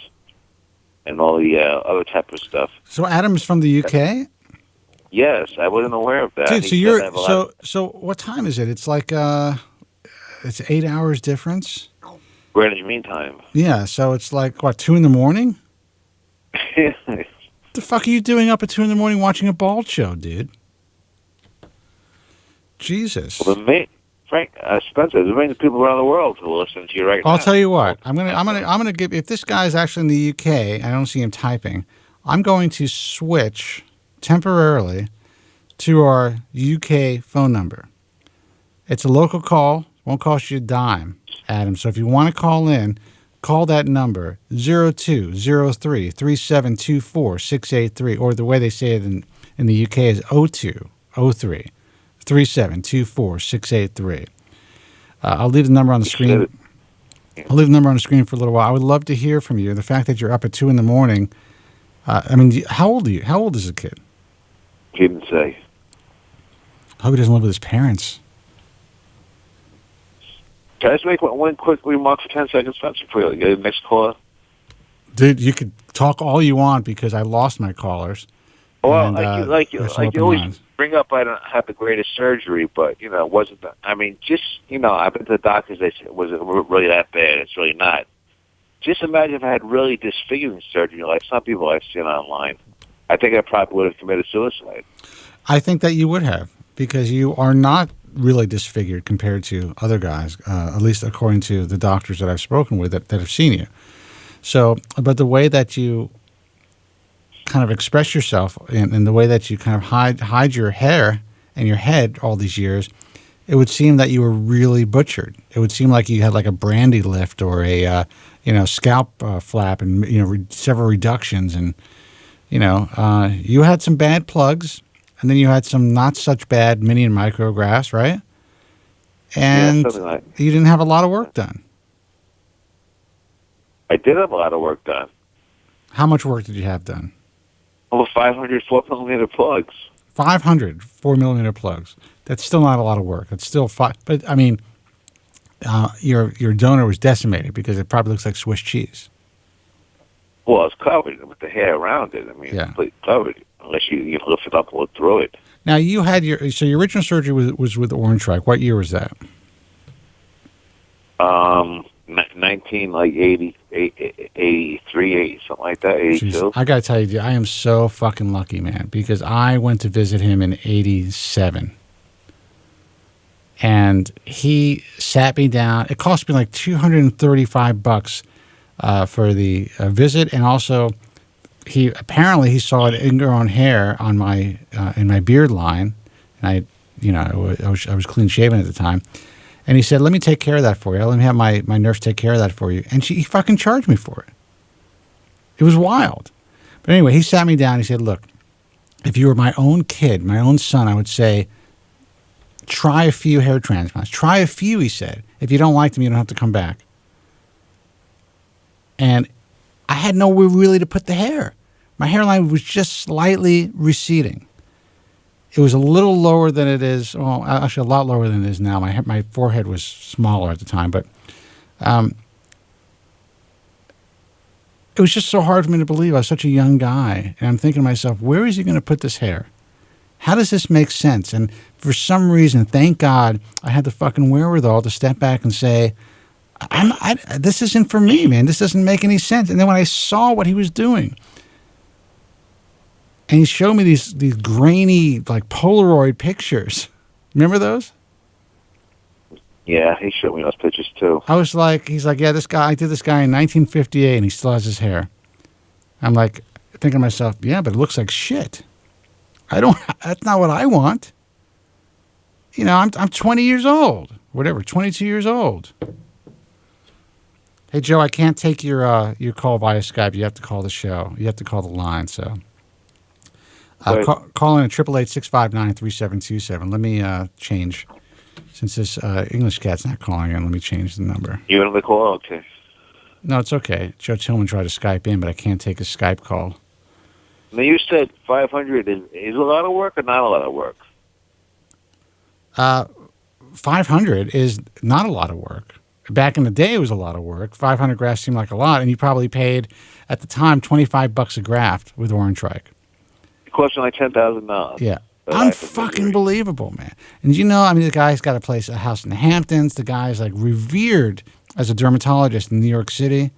and all the other type of stuff. So Adam's from the UK. Yes, I wasn't aware of that. Dude, so what time is it? It's like it's 8 hours difference. Greenwich Mean Time. Yeah, so it's like what, 2 a.m? What the fuck are you doing up at 2 a.m. watching a bald show, dude? Jesus. Well, Frank, Spencer, there's millions of people around the world who are listening to you right now. I'll tell you what. I'm gonna give. If this guy is actually in the UK, I don't see him typing. I'm going to switch temporarily to our UK phone number. It's a local call. Won't cost you a dime, Adam. So if you want to call in, call that number 0203-3724-683, or the way they say it in the UK is 0203-3724-683. I'll leave the number on the screen. I'll leave the number on the screen for a little while. I would love to hear from you. The fact that you're up at 2 a.m. How old are you? How old is the kid? He didn't say. I hope he doesn't live with his parents. Can I just make one quick remark for 10 seconds, Spencer, before you get the next caller? Dude, you could talk all you want because I lost my callers. Well, like you always bring up, I don't have the greatest surgery, but, it wasn't, I've been to the doctors, they said, was it really that bad? It's really not. Just imagine if I had really disfiguring surgery, like some people I've seen online. I think I probably would have committed suicide. I think that you would have, because you are not really disfigured compared to other guys, at least according to the doctors that I've spoken with that have seen you. So, but the way that you kind of express yourself and the way that you kind of hide your hair and your head all these years, it would seem that you were really butchered. It would seem like you had like a brandy lift or a scalp flap and several reductions, and you had some bad plugs, and then you had some not such bad mini and micro grafts, right? And you didn't have a lot of work done. I did have a lot of work done. How much work did you have done? Over 500 4-millimeter plugs. 500 4-millimeter plugs. That's still not a lot of work. It's still but I mean, your donor was decimated because it probably looks like Swiss cheese. Well, it's covered with the hair around it. I mean, yeah. Completely covered, unless you lift it up and look through it. Now, you had your original surgery was with Orange Strike. What year was that? 83, 80, something like that, 82. Jeez, I got to tell you, I am so fucking lucky, man, because I went to visit him in 87. And he sat me down. It cost me like $235 for the visit, and also he saw an ingrown hair on my in my beard line, and I was clean shaven at the time, and he said, "Let me take care of that for you. Let me have my nurse take care of that for you." And he fucking charged me for it. It was wild. But anyway, he sat me down. He said, "Look, if you were my own kid, my own son, I would say, try a few hair transplants. Try a few," he said. "If you don't like them, you don't have to come back." And I had nowhere really to put the hair. My hairline was just slightly receding. It was a little lower than it is. Well, actually, a lot lower than it is now. My forehead was smaller at the time, but it was just so hard for me to believe. I was such a young guy. And I'm thinking to myself, where is he going to put this hair? How does this make sense? And for some reason, thank God, I had the fucking wherewithal to step back and say, this isn't for me, man. This doesn't make any sense. And then when I saw what he was doing, and he showed me these grainy, like Polaroid pictures. Remember those? Yeah, he showed me those pictures too. I was like, he's like, yeah, I did this guy in 1958 and he still has his hair. I'm like, thinking to myself, yeah, but it looks like shit. That's not what I want. You know, I'm 20 years old, whatever, 22 years old. Hey, Joe, I can't take your call via Skype. You have to call the show. You have to call the line, so. Call in at 888-659-3727. Let me change. Since this English cat's not calling in, let me change the number. You want to call? Okay. No, it's okay. Joe Tillman tried to Skype in, but I can't take a Skype call. Now, you said 500 is a lot of work or not a lot of work? 500 is not a lot of work. Back in the day, it was a lot of work. 500 grafts seemed like a lot, and you probably paid, at the time, $25 a graft with Orange Trike. It cost me like $10,000. Yeah. Unfucking believable, man. And you know, I mean, the guy's got a house in the Hamptons. The guy's like revered as a dermatologist in New York City.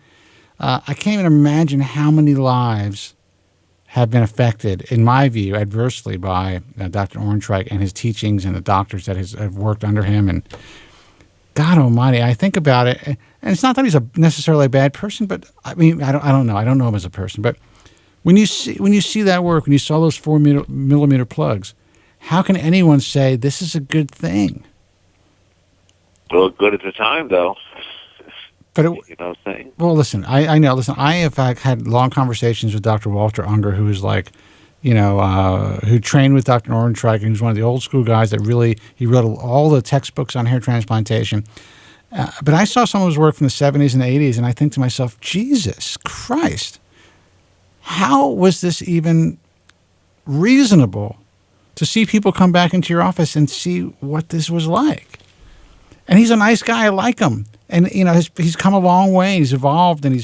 I can't even imagine how many lives have been affected, in my view, adversely by Dr. Orenreich and his teachings and the doctors that have worked under him. And God Almighty, I think about it, and it's not that he's necessarily a bad person, but I mean, I don't know. I don't know him as a person, but when you see that work, when you saw those 4-millimeter plugs, how can anyone say this is a good thing? Well, good at the time, though. But you know what I'm saying? Well, listen, I know. Listen, I have had long conversations with Dr. Walter Unger, who is like, you know, who trained with Dr. Orenreich, and he's one of the old school guys that he wrote all the textbooks on hair transplantation. But I saw some of his work from the 70s and 80s, and I think to myself, Jesus Christ, how was this even reasonable to see people come back into your office and see what this was like? And he's a nice guy. I like him. And, you know, he's come a long way. He's evolved, and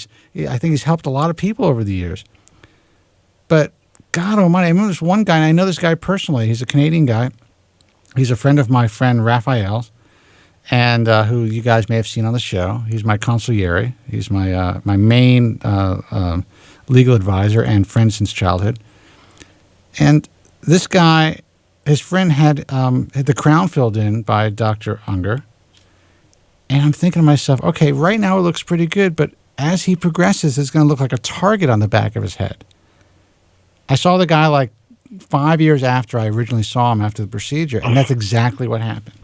I think he's helped a lot of people over the years. But God Almighty, I remember this one guy, and I know this guy personally. He's a Canadian guy. He's a friend of my friend Raphael's, and who you guys may have seen on the show. He's my consigliere. He's my main legal advisor and friend since childhood. And this guy, his friend had the crown filled in by Dr. Unger. And I'm thinking to myself, okay, right now it looks pretty good, but as he progresses, it's going to look like a target on the back of his head. I saw the guy like 5 years after I originally saw him after the procedure, and that's exactly what happened.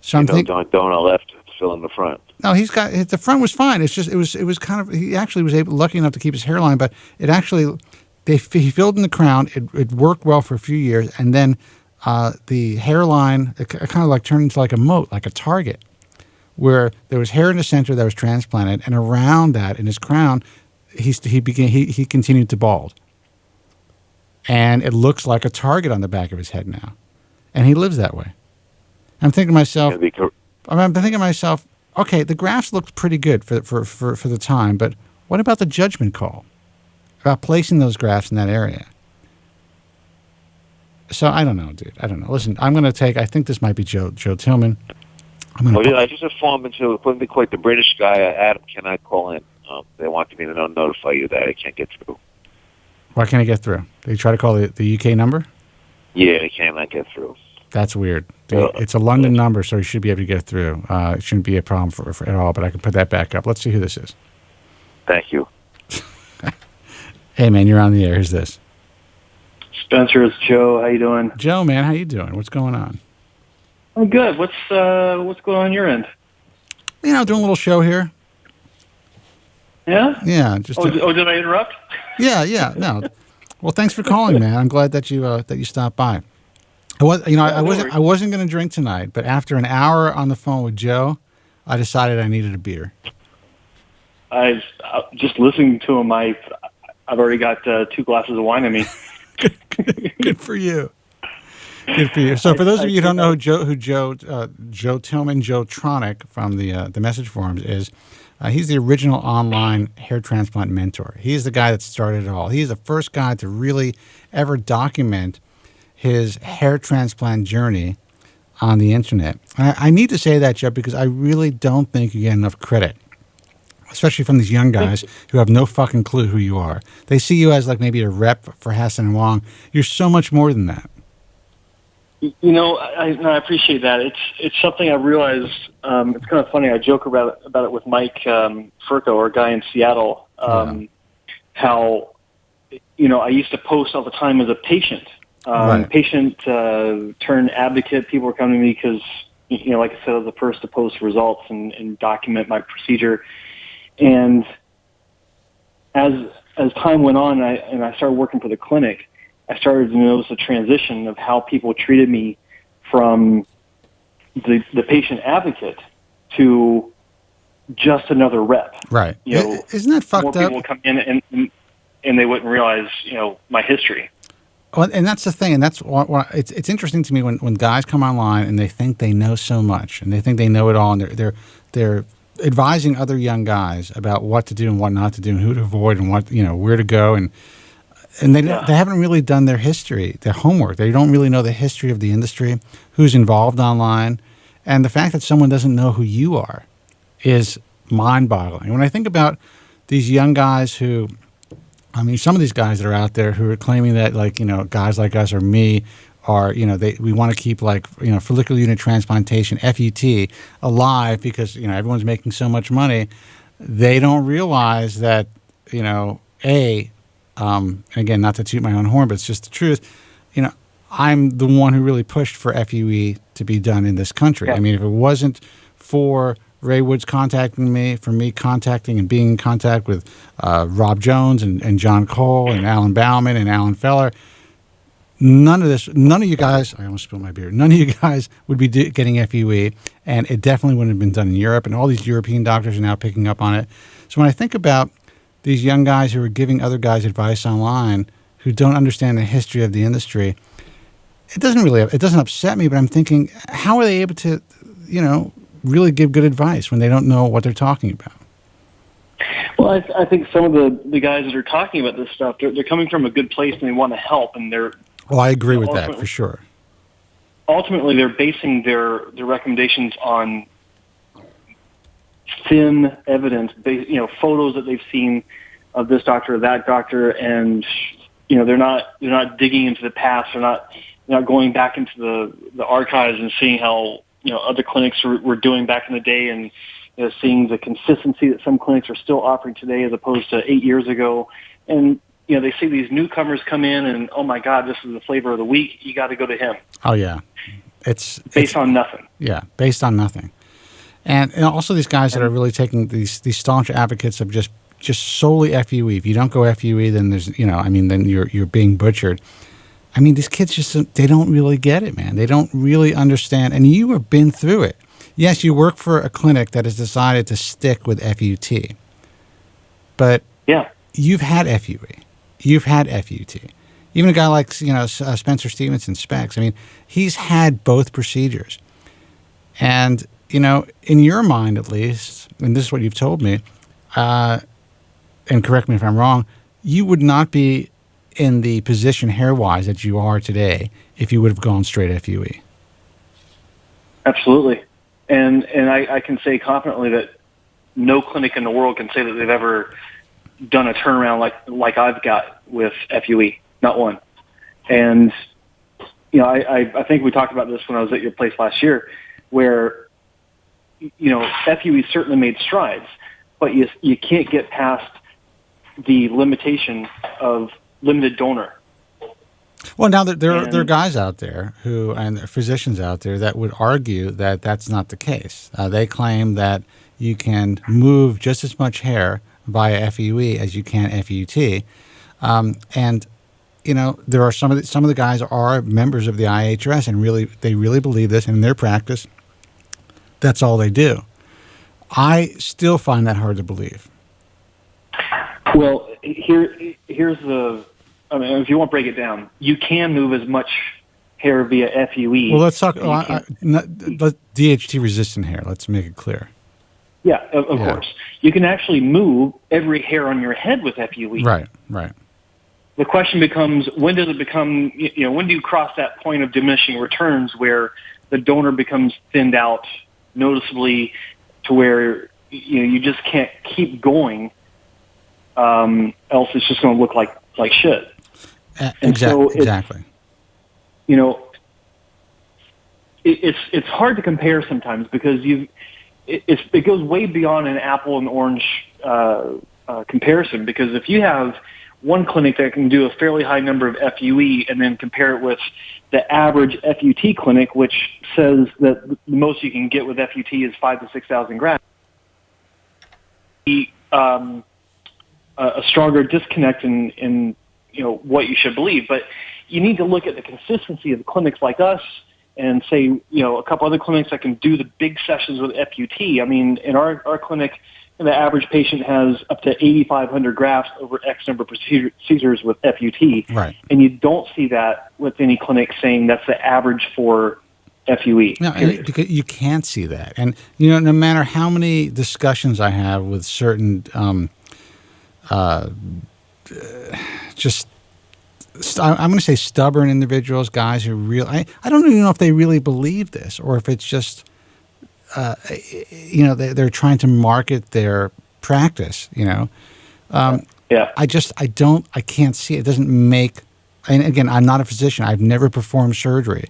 So I'm thinking, don't left, fill in the front. No, the front was fine. It's just it was kind of, he actually was lucky enough to keep his hairline, but it actually he filled in the crown. It worked well for a few years, and then the hairline it kind of like turned into like a moat, like a target, where there was hair in the center that was transplanted, and around that in his crown, he continued to bald, and it looks like a target on the back of his head now, and he lives that way. I'm thinking to myself, okay, the grafts looked pretty good for the time, but what about the judgment call about placing those grafts in that area? So I don't know, dude. I don't know. Listen, I think this might be Joe Tillman. I just informed him to couldn't be quite the British guy. Adam cannot call in. They wanted me to notify you that I can't get through. Why can't I get through? Did you try to call the UK number? Yeah, I cannot get through. That's weird. It's a London number, so you should be able to get through. It shouldn't be a problem for at all, but I can put that back up. Let's see who this is. Thank you. Hey, man, you're on the air. Who's this? Spencer, it's Joe. How you doing? Joe, man, how you doing? What's going on? I'm good. What's going on your end? You know, doing a little show here. Yeah? Yeah. Did I interrupt? Yeah. No. Well, thanks for calling, man. I'm glad that you stopped by. I wasn't going to drink tonight, but after an hour on the phone with Joe, I decided I needed a beer. I just listening to him. I've already got 2 glasses of wine in me. Good for you. Good for you. So, for those of you who don't know who Joe Tillman, Joe Tronic from the message forums is, He's the original online hair transplant mentor. He's the guy that started it all. He's the first guy to really ever document his hair transplant journey on the internet. I need to say that, Jeff, because I really don't think you get enough credit, especially from these young guys who have no fucking clue who you are. They see you as like maybe a rep for Hassan and Wong. You're so much more than that. You know, I appreciate that. It's something I realized. It's kind of funny. I joke about it with Mike Furco, our guy in Seattle. How, you know, I used to post all the time as a patient. Right. Patient turned advocate. People were coming to me because, you know, like I said, I was the first to post results and document my procedure. And as time went on, and I started working for the clinic, I started to notice a transition of how people treated me from the patient advocate to just another rep. Right. You know, isn't that fucked more up? people would come in and they wouldn't realize, you know, my history. Well, and that's the thing, and that's why it's interesting to me when guys come online and they think they know so much and they think they know it all, and they're advising other young guys about what to do and what not to do and who to avoid and what, you know, where to go, and they haven't really done their history, their homework. They don't really know the history of the industry, who's involved online, and the fact that someone doesn't know who you are is mind-boggling. When I think about these young guys who, I mean, some of these guys that are out there who are claiming that, like, you know, guys like us or me are, you know, we want to keep, like, you know, follicular unit transplantation, FUT, alive because, you know, everyone's making so much money. They don't realize that, you know, and again, not to toot my own horn, but it's just the truth. You know, I'm the one who really pushed for FUE to be done in this country. Yeah. I mean, if it wasn't for Ray Woods contacting me, for me contacting and being in contact with Rob Jones and John Cole and Alan Bauman and Alan Feller, none of you guys, I almost spilled my beer, none of you guys would be getting FUE, and it definitely wouldn't have been done in Europe, and all these European doctors are now picking up on it. So when I think about these young guys who are giving other guys advice online who don't understand the history of the industry, it doesn't upset me, but I'm thinking, how are they able to, you know, really give good advice when they don't know what they're talking about? Well, I think some of the guys that are talking about this stuff, they're coming from a good place and they want to help, and they're. Well, I agree with that for sure. Ultimately, they're basing their recommendations on thin evidence, you know, photos that they've seen of this doctor or that doctor, and you know, they're not digging into the past. They're not going back into the archives and seeing how, you know, other clinics were doing back in the day, and, you know, seeing the consistency that some clinics are still offering today as opposed to 8 years ago. And, you know, they see these newcomers come in and, oh my God, this is the flavor of the week. You got to go to him. Oh yeah. It's based on nothing. Yeah. Based on nothing. And also these guys that are really taking these staunch advocates of just solely FUE. If you don't go FUE, then there's, you know, I mean, then you're being butchered. I mean, these kids they don't really get it, man. They don't really understand. And you have been through it. Yes, you work for a clinic that has decided to stick with FUT. But yeah, you've had FUE. You've had FUT. Even a guy like, you know, Spencer Stevenson, Specs, I mean, he's had both procedures. And, you know, in your mind at least, and this is what you've told me, and correct me if I'm wrong, you would not be in the position hair-wise that you are today if you would have gone straight FUE. Absolutely. And I can say confidently that no clinic in the world can say that they've ever done a turnaround like I've got with FUE. Not one. And, you know, I think we talked about this when I was at your place last year, where, you know, FUE certainly made strides, but you can't get past the limitation of limited donor. Well, now there are guys out there and physicians out there that would argue that that's not the case. They claim that you can move just as much hair via FUE as you can FUT, and you know, there are some of the guys are members of the IHRS and they really believe this, and in their practice, that's all they do. I still find that hard to believe. Well, here's the. I mean, if you want to break it down, you can move as much hair via FUE. Well, let's talk DHT resistant hair. Let's make it clear. Yeah, of course. You can actually move every hair on your head with FUE. Right. The question becomes, when does it become, when do you cross that point of diminishing returns where the donor becomes thinned out noticeably to where, you just can't keep going, else it's just going to look like shit. Exactly. It's hard to compare sometimes because it goes way beyond an apple and orange comparison, because if you have one clinic that can do a fairly high number of FUE and then compare it with the average FUT clinic, which says that the most you can get with FUT is 5,000 to 6,000 grams, a stronger disconnect in what you should believe. But you need to look at the consistency of the clinics like us and say, a couple other clinics that can do the big sessions with FUT. I mean, in our clinic, the average patient has up to 8,500 grafts over X number of procedures with FUT. Right. And you don't see that with any clinic saying that's the average for FUE. No, because you can't see that. And, no matter how many discussions I have with certain I'm going to say stubborn individuals, guys who really, I don't even know if they really believe this or if it's just, they're trying to market their practice, I can't see it. It doesn't make, and again, I'm not a physician. I've never performed surgery.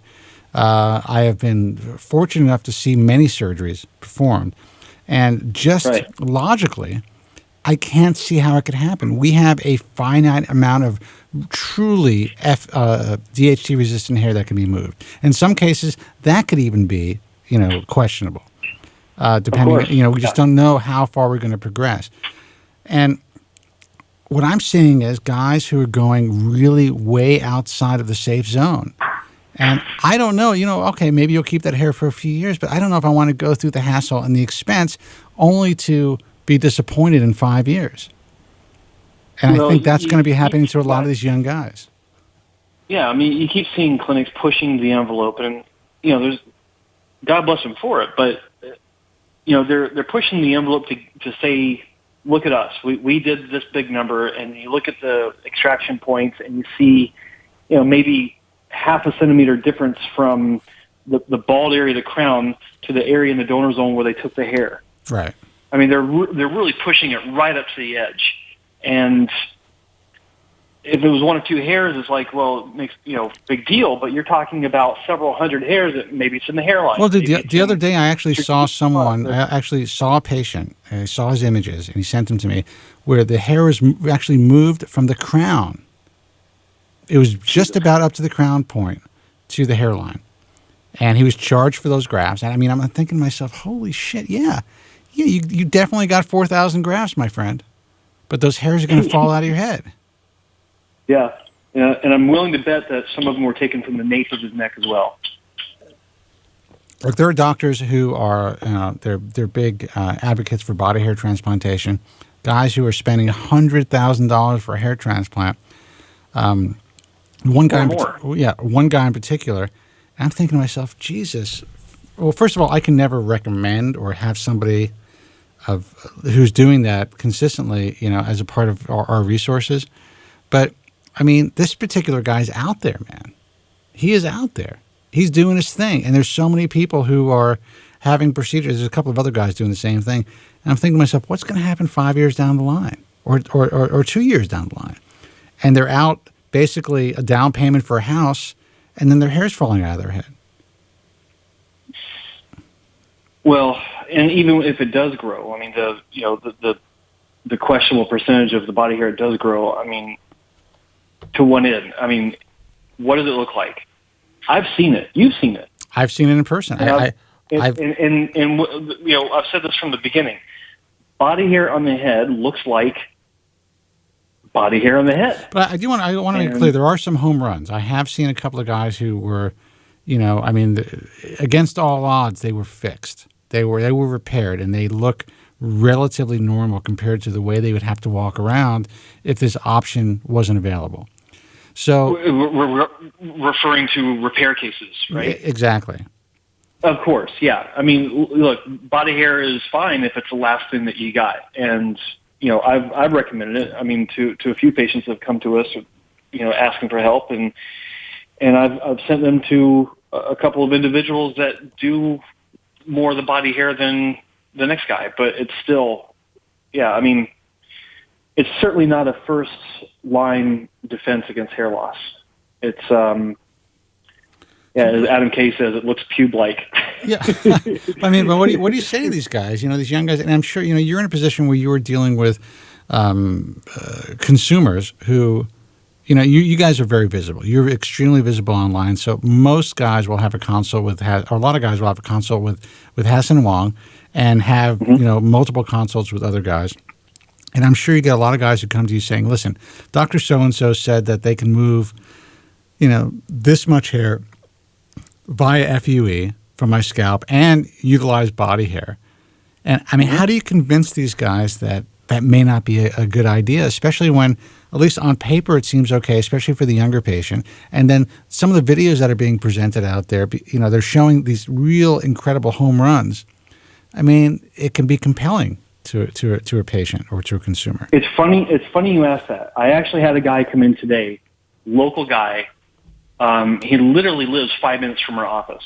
I have been fortunate enough to see many surgeries performed, and just logically, I can't see how it could happen. We have a finite amount of truly DHT-resistant hair that can be moved. In some cases, that could even be, questionable, depending. We just don't know how far we're going to progress. And what I'm seeing is guys who are going really way outside of the safe zone. And I don't know, okay, maybe you'll keep that hair for a few years, but I don't know if I want to go through the hassle and the expense only to be disappointed in 5 years. And I think that's going to be happening to a lot of these young guys. Yeah, I mean, you keep seeing clinics pushing the envelope, and there's God bless them for it, but they're pushing the envelope to say, look at us, we did this big number, and you look at the extraction points, and you see, maybe half a centimeter difference from the bald area of the crown to the area in the donor zone where they took the hair. Right. I mean, they're really pushing it right up to the edge. And if it was one or two hairs, it's like, well, it makes, big deal, but you're talking about several hundred hairs that maybe it's in the hairline. Well, the other day I actually saw a patient, and I saw his images, and he sent them to me, where the hair was actually moved from the crown. It was just about up to the crown point to the hairline. And he was charged for those grafts. And I mean, I'm thinking to myself, holy shit, yeah, you definitely got 4,000 grafts, my friend. But those hairs are going to fall out of your head. Yeah, and I'm willing to bet that some of them were taken from the nape of his neck as well. Look, there are doctors who are they're big advocates for body hair transplantation. Guys who are spending $100,000 for a hair transplant. One guy in particular. And I'm thinking to myself, Jesus. Well, first of all, I can never recommend or have somebody who's doing that consistently, as a part of our resources. But I mean, this particular guy's out there, man. He is out there. He's doing his thing. And there's so many people who are having procedures. There's a couple of other guys doing the same thing. And I'm thinking to myself, what's going to happen 5 years down the line or 2 years down the line? And they're out basically a down payment for a house, and then their hair's falling out of their head. Well, and even if it does grow, I mean, the questionable percentage of the body hair does grow. I mean, to one end. I mean, what does it look like? I've seen it. You've seen it. I've seen it in person. I've said this from the beginning. Body hair on the head looks like body hair on the head. But I want to make it clear, there are some home runs. I have seen a couple of guys who were, against all odds, they were fixed. They were repaired, and they look relatively normal compared to the way they would have to walk around if this option wasn't available. So we're referring to repair cases, right? Exactly. Of course, yeah. I mean, look, body hair is fine if it's the last thing that you got. And, I've recommended it. I mean, to a few patients that have come to us, asking for help. And I've sent them to a couple of individuals that do more of the body hair than the next guy. But it's still, I mean, it's certainly not a first line defense against hair loss. It's, as Adam K says, it looks pube-like. Yeah. I mean, but what do you say to these guys, these young guys? And I'm sure, you're in a position where you are dealing with consumers who, you guys are very visible. You're extremely visible online. So most guys will have a consult or a lot of guys will have a consult with Hassan Wong and have, multiple consults with other guys. And I'm sure you get a lot of guys who come to you saying, listen, Dr. So-and-so said that they can move, this much hair via FUE from my scalp and utilize body hair. And I mean, how do you convince these guys that may not be a good idea, especially when, at least on paper, it seems okay, especially for the younger patient. And then some of the videos that are being presented out there, they're showing these real incredible home runs. I mean, it can be compelling to a patient or to a consumer. It's funny you asked that. I actually had a guy come in today, local guy. He literally lives 5 minutes from our office.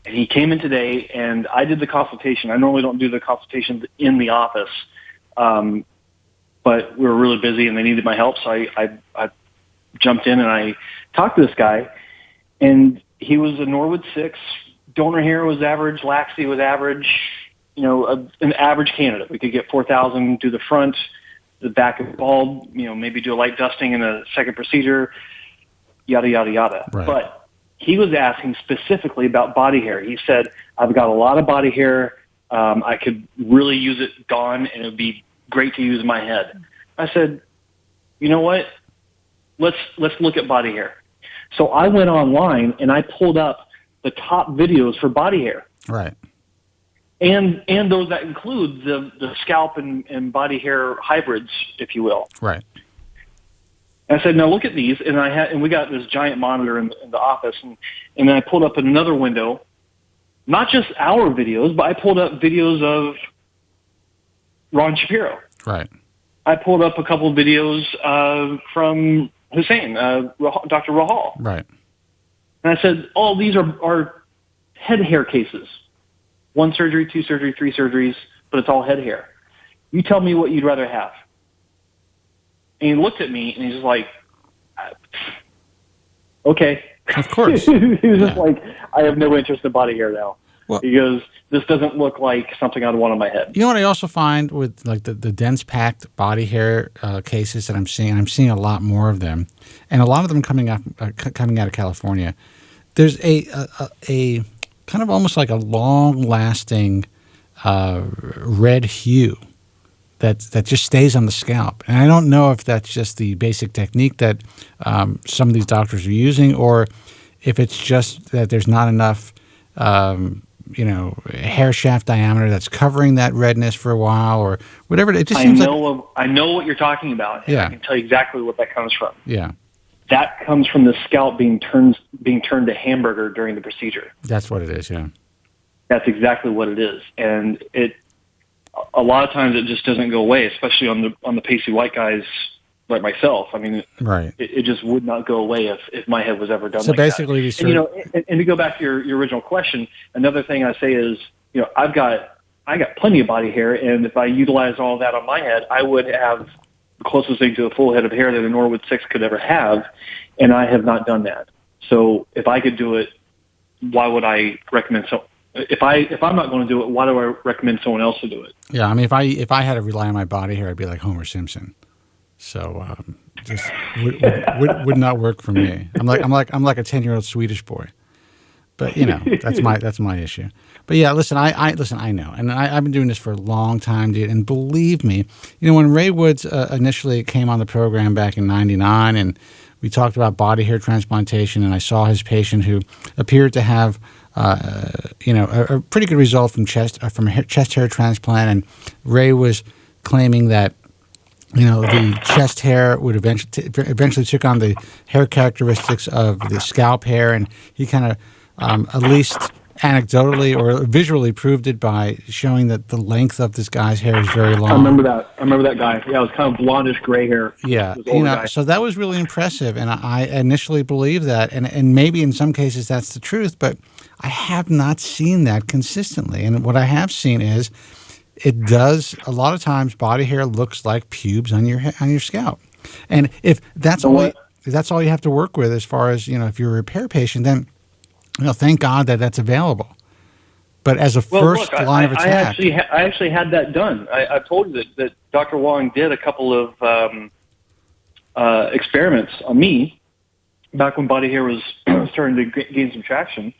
And he came in today, and I did the consultation. I normally don't do the consultations in the office, but we were really busy, and they needed my help, so I jumped in, and I talked to this guy, and he was a Norwood 6. Donor hair was average. Laxity was average. An average candidate. We could get 4,000 to the front, the back is bald, maybe do a light dusting in a second procedure, yada, yada, yada. Right. But he was asking specifically about body hair. He said, I've got a lot of body hair. I could really use it gone, and it would be great to use my head. I said, you know what? Let's look at body hair. So I went online, and I pulled up the top videos for body hair. Right. And those that include the scalp and body hair hybrids, if you will. Right. And I said, now look at these, and we got this giant monitor in the office, and then I pulled up another window, not just our videos, but I pulled up videos of Ron Shapiro. Right. I pulled up a couple of videos from Hussein, Dr. Rahal. Right. And I said, these are head hair cases. 1 surgery, 2 surgery, 3 surgeries, but it's all head hair. You tell me what you'd rather have. And he looked at me, and he's just like, okay. Of course. He was just like, I have no interest in body hair now. Well, he goes, this doesn't look like something I'd want on my head. You know what I also find with like the dense packed body hair cases that I'm seeing a lot more of them, and a lot of them coming out of California. There's a kind of almost like a long-lasting red hue that just stays on the scalp. And I don't know if that's just the basic technique that some of these doctors are using, or if it's just that there's not enough hair shaft diameter that's covering that redness for a while, or whatever. It just seems I know what you're talking about. And Yeah. I can tell you exactly what that comes from. Yeah. That comes from the scalp being turned to hamburger during the procedure. That's what it is, yeah. That's exactly what it is. And a lot of times it just doesn't go away, especially on the pasty white guys like myself. I mean, right. It just would not go away if my head was ever done. So like basically, that. And to go back to your original question, another thing I say is, I got plenty of body hair, and if I utilized all that on my head, I would have the closest thing to a full head of hair that a Norwood 6 could ever have, and I have not done that. So if I could do it, why would I recommend so? If I'm not going to do it, why do I recommend someone else to do it? Yeah, I mean, if I had to rely on my body hair, I'd be like Homer Simpson. So just would not work for me. I'm like a 10-year-old Swedish boy. But that's my issue. But yeah, listen, I know, and I've been doing this for a long time, dude. And believe me, when Ray Woods initially came on the program back in '99, and we talked about body hair transplantation, and I saw his patient who appeared to have a pretty good result from chest hair transplant, and Ray was claiming that the chest hair would eventually took on the hair characteristics of the scalp hair, and he kind of at least anecdotally or visually proved it by showing that the length of this guy's hair is very long. I remember that guy. Yeah, it was kind of blondish gray hair. Yeah, This older guy. so that was really impressive, and I initially believed that, and maybe in some cases that's the truth, but I have not seen that consistently. And what I have seen is it does a lot of times. Body hair looks like pubes on your scalp, and if that's all you have to work with as far as if you're a repair patient, then thank God that's available. But as a first line of attack, I actually had that done. I told you that Dr. Wong did a couple of experiments on me back when body hair was starting to gain some traction.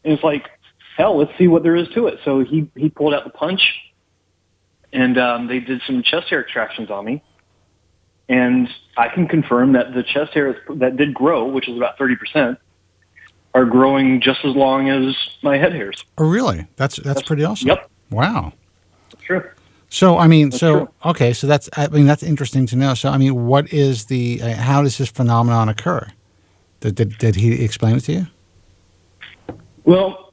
And it's like, hell, let's see what there is to it. So he pulled out the punch, and they did some chest hair extractions on me. And I can confirm that the chest hair that did grow, which is about 30%, are growing just as long as my head hairs. Oh, really? That's pretty awesome. Yep. Wow. That's true. So okay, so that's interesting to know. So what is how does this phenomenon occur? Did he explain it to you? Well,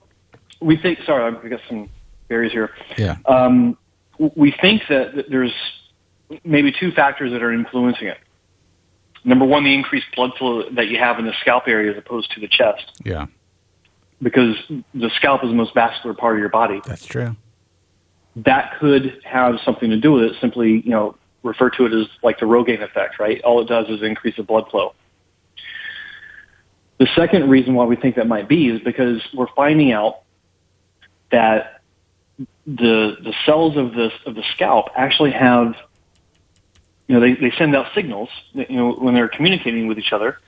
we think. Sorry, I got some berries here. Yeah. We think that there's maybe two factors that are influencing it. Number one, the increased blood flow that you have in the scalp area as opposed to the chest. Yeah. Because the scalp is the most vascular part of your body. That's true. That could have something to do with it. Simply, refer to it as like the Rogaine effect, right? All it does is increase the blood flow. The second reason why we think that might be is because we're finding out that the cells of the scalp actually have, they send out signals, when they're communicating with each other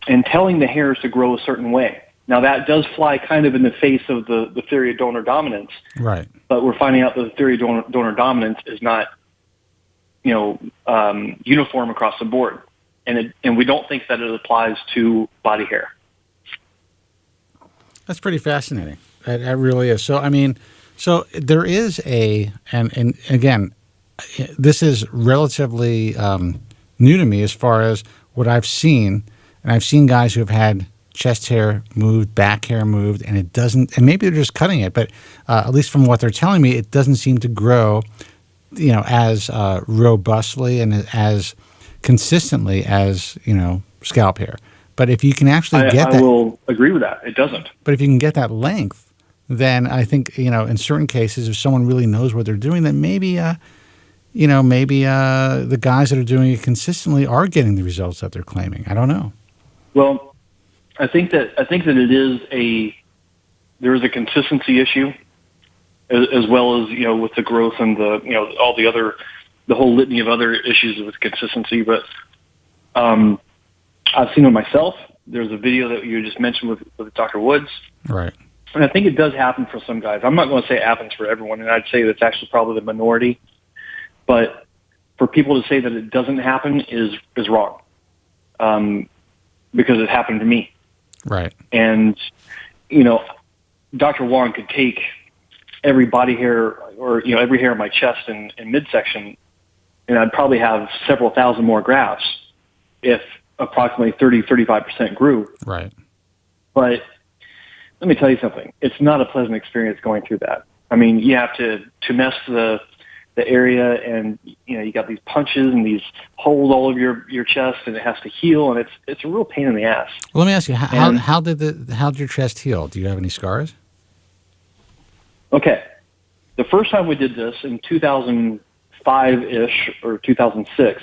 and telling the hairs to grow a certain way. Now that does fly kind of in the face of the theory of donor dominance. Right. But we're finding out that the theory of donor dominance is not, uniform across the board. And we don't think that it applies to body hair. That's pretty fascinating. That really is. So there is and again, this is relatively new to me as far as what I've seen, and I've seen guys who have had chest hair moved, back hair moved, and it doesn't. And maybe they're just cutting it, but at least from what they're telling me, it doesn't seem to grow, as robustly and as consistently as scalp hair. But if you can actually get that, I will agree with that. It doesn't. But if you can get that length, then I think in certain cases, if someone really knows what they're doing, then maybe the guys that are doing it consistently are getting the results that they're claiming. I don't know. Well, I think that there is a consistency issue, as well as with the growth and all the whole litany of other issues with consistency. But I've seen it myself. There's a video that you just mentioned with Dr. Woods, right? And I think it does happen for some guys. I'm not going to say it happens for everyone, and I'd say that's actually probably the minority. But for people to say that it doesn't happen is wrong, because it happened to me. Right. And, Dr. Wong could take every body hair or, every hair in my chest and midsection, and I'd probably have several thousand more grafts if approximately 35% grew. Right. But let me tell you something. It's not a pleasant experience going through that. I mean, you have to mess the area, and you got these punches and these holes all over your chest, and it has to heal, and it's a real pain in the ass. Well, let me ask you, how did your chest heal? Do you have any scars? Okay, the first time we did this in 2005-ish or 2006,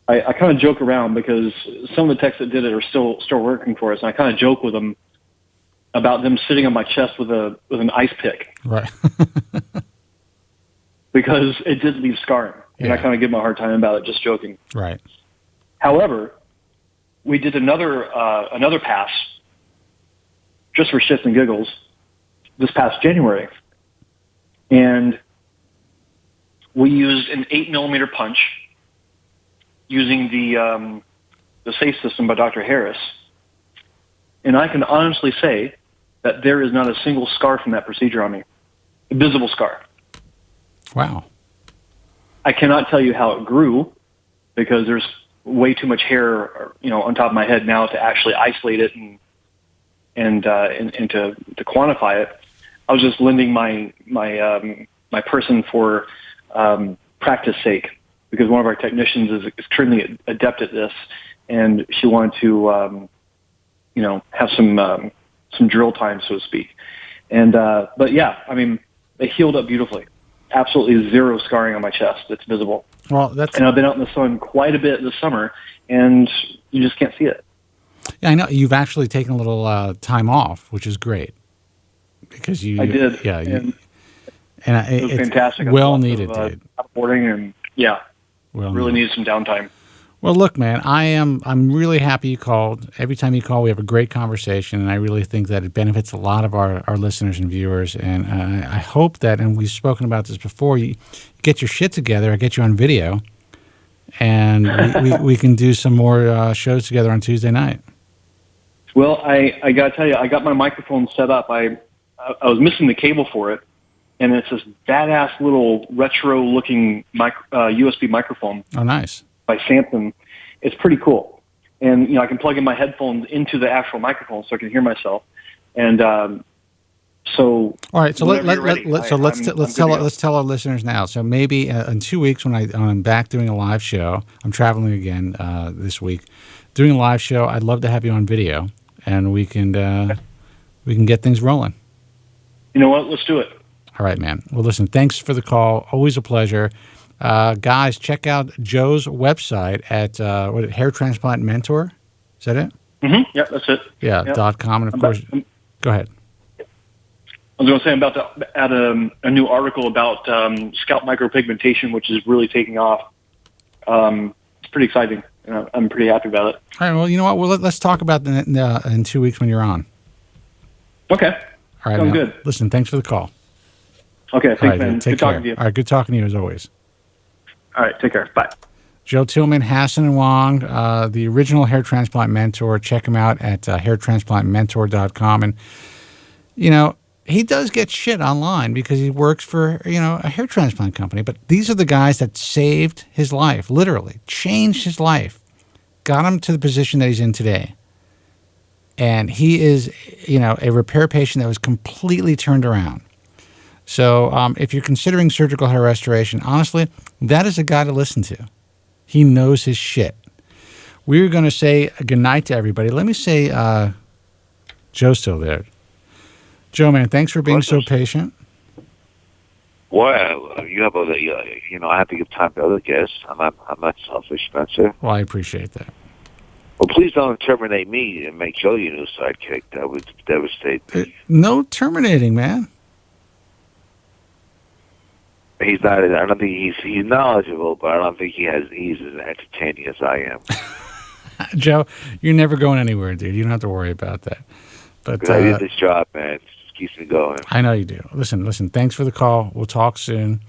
I kind of joke around because some of the techs that did it are still working for us, and I kind of joke with them about them sitting on my chest with an ice pick. Right. Because it did leave scarring, and I kind of give them a hard time about it, just joking. Right. However, we did another pass, just for shits and giggles, this past January, and we used an 8mm punch using the SAFE system by Dr. Harris, and I can honestly say that there is not a single scar from that procedure on me, a visible scar. Wow. I cannot tell you how it grew because there's way too much hair, on top of my head now to actually isolate it and to quantify it, I was just lending my person for practice sake, because one of our technicians is extremely adept at this, and she wanted to have some drill time, so to speak. And but yeah, I mean, they healed up beautifully. Absolutely zero scarring on my chest that's visible. Well, and I've been out in the sun quite a bit this summer, and you just can't see it. Yeah, I know you've actually taken a little time off, which is great, because I did. Yeah, and it was fantastic. Well needed, dude. Boarding and really needed some downtime. Well, look, man, I'm really happy you called. Every time you call, we have a great conversation, and I really think that it benefits a lot of our listeners and viewers. And I hope that, and we've spoken about this before, you get your shit together. I get you on video, and we can do some more shows together on Tuesday night. Well, I got to tell you, I got my microphone set up. I was missing the cable for it, and it's this badass little retro-looking USB microphone. Oh, nice. By Samson. It's pretty cool. And, I can plug in my headphones into the actual microphone so I can hear myself. And so... All right, so let's tell our listeners now. So maybe in 2 weeks when I'm back doing a live show, I'm traveling again this week, doing a live show, I'd love to have you on video, and we can get things rolling. You know what? Let's do it. All right, man. Well, listen, thanks for the call. Always a pleasure. Guys, check out Joe's website at Hair Transplant Mentor. Is that it? Mm-hmm. Yeah, that's it. Yeah, yep. .com. And of course, go ahead. I was going to say I'm about to add a new article about scalp micropigmentation, which is really taking off. It's pretty exciting. I'm pretty happy about it. All right. Well, you know what? Well, let's talk about that in 2 weeks when you're on. Okay. All right, sounds man. Good. Listen, thanks for the call. Okay, thanks, right, man. Good talking to you. All right, good talking to you as always. All right, take care. Bye. Joe Tillman, Hassan and Wong, the original hair transplant mentor. Check him out at hairtransplantmentor.com. And, he does get shit online because he works for, a hair transplant company. But these are the guys that saved his life, literally, changed his life, got him to the position that he's in today. And he is, a repair patient that was completely turned around. So if you're considering surgical hair restoration, honestly, that is a guy to listen to. He knows his shit. We're going to say goodnight to everybody. Let me say Joe's still there. Joe, man, thanks for being so patient. Well, you have other, I have to give time to other guests. I'm not selfish, Spencer. Well, I appreciate that. Well, please don't terminate me and make Joe your new sidekick. That would devastate me. No terminating, man. He's not. I don't think he's knowledgeable, but I don't think he's as entertaining as I am. Joe, you're never going anywhere, dude. You don't have to worry about that. But I did this job, man. It just keeps me going. I know you do. Listen. Thanks for the call. We'll talk soon.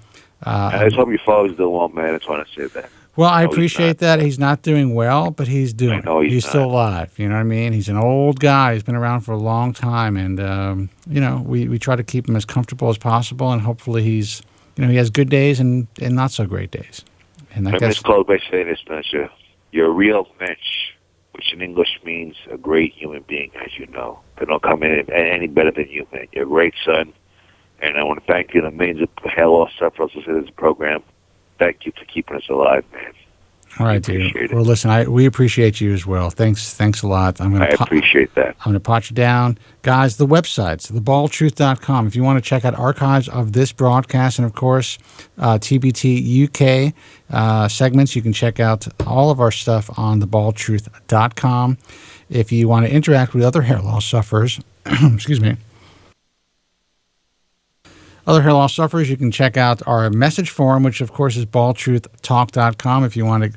I just hope your father's doing well, man. I just want to say that. Well, I appreciate that. He's not doing well, but he's doing. He's still alive. You know what I mean? He's an old guy. He's been around for a long time, and we try to keep him as comfortable as possible, and hopefully he's. He has good days and not so great days. And I guess close by saying this, Spencer. You're a real mensch, which in English means a great human being, as you know. They don't come in any better than you, man. You're a great son, and I want to thank you. The millions of hair loss sufferers listening to this program. Thank you for keeping us alive, man. All right, dude. Well, listen, we appreciate you as well. Thanks a lot. I appreciate that. I'm going to pot you down. Guys, the website's thebaldtruth.com. If you want to check out archives of this broadcast and, of course, TBT UK segments, you can check out all of our stuff on thebaldtruth.com. If you want to interact with other hair loss sufferers, excuse me, other hair loss sufferers, you can check out our message forum, which, of course, is baldtruthtalk.com. If you want to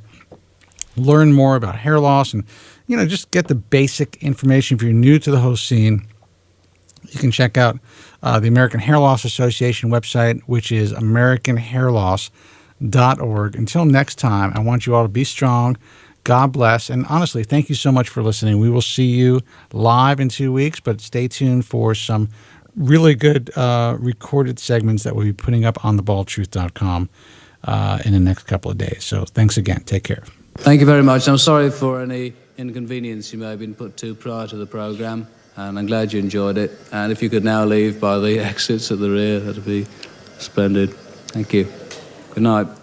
learn more about hair loss and, just get the basic information. If you're new to the whole scene, you can check out the American Hair Loss Association website, which is americanhairloss.org. Until next time, I want you all to be strong. God bless. And honestly, thank you so much for listening. We will see you live in 2 weeks, but stay tuned for some really good recorded segments that we'll be putting up on thebaldtruth.com in the next couple of days. So thanks again. Take care. Thank you very much. I'm sorry for any inconvenience you may have been put to prior to the program. and I'm glad you enjoyed it. And if you could now leave by the exits at the rear, that'd be splendid. Thank you. Good night.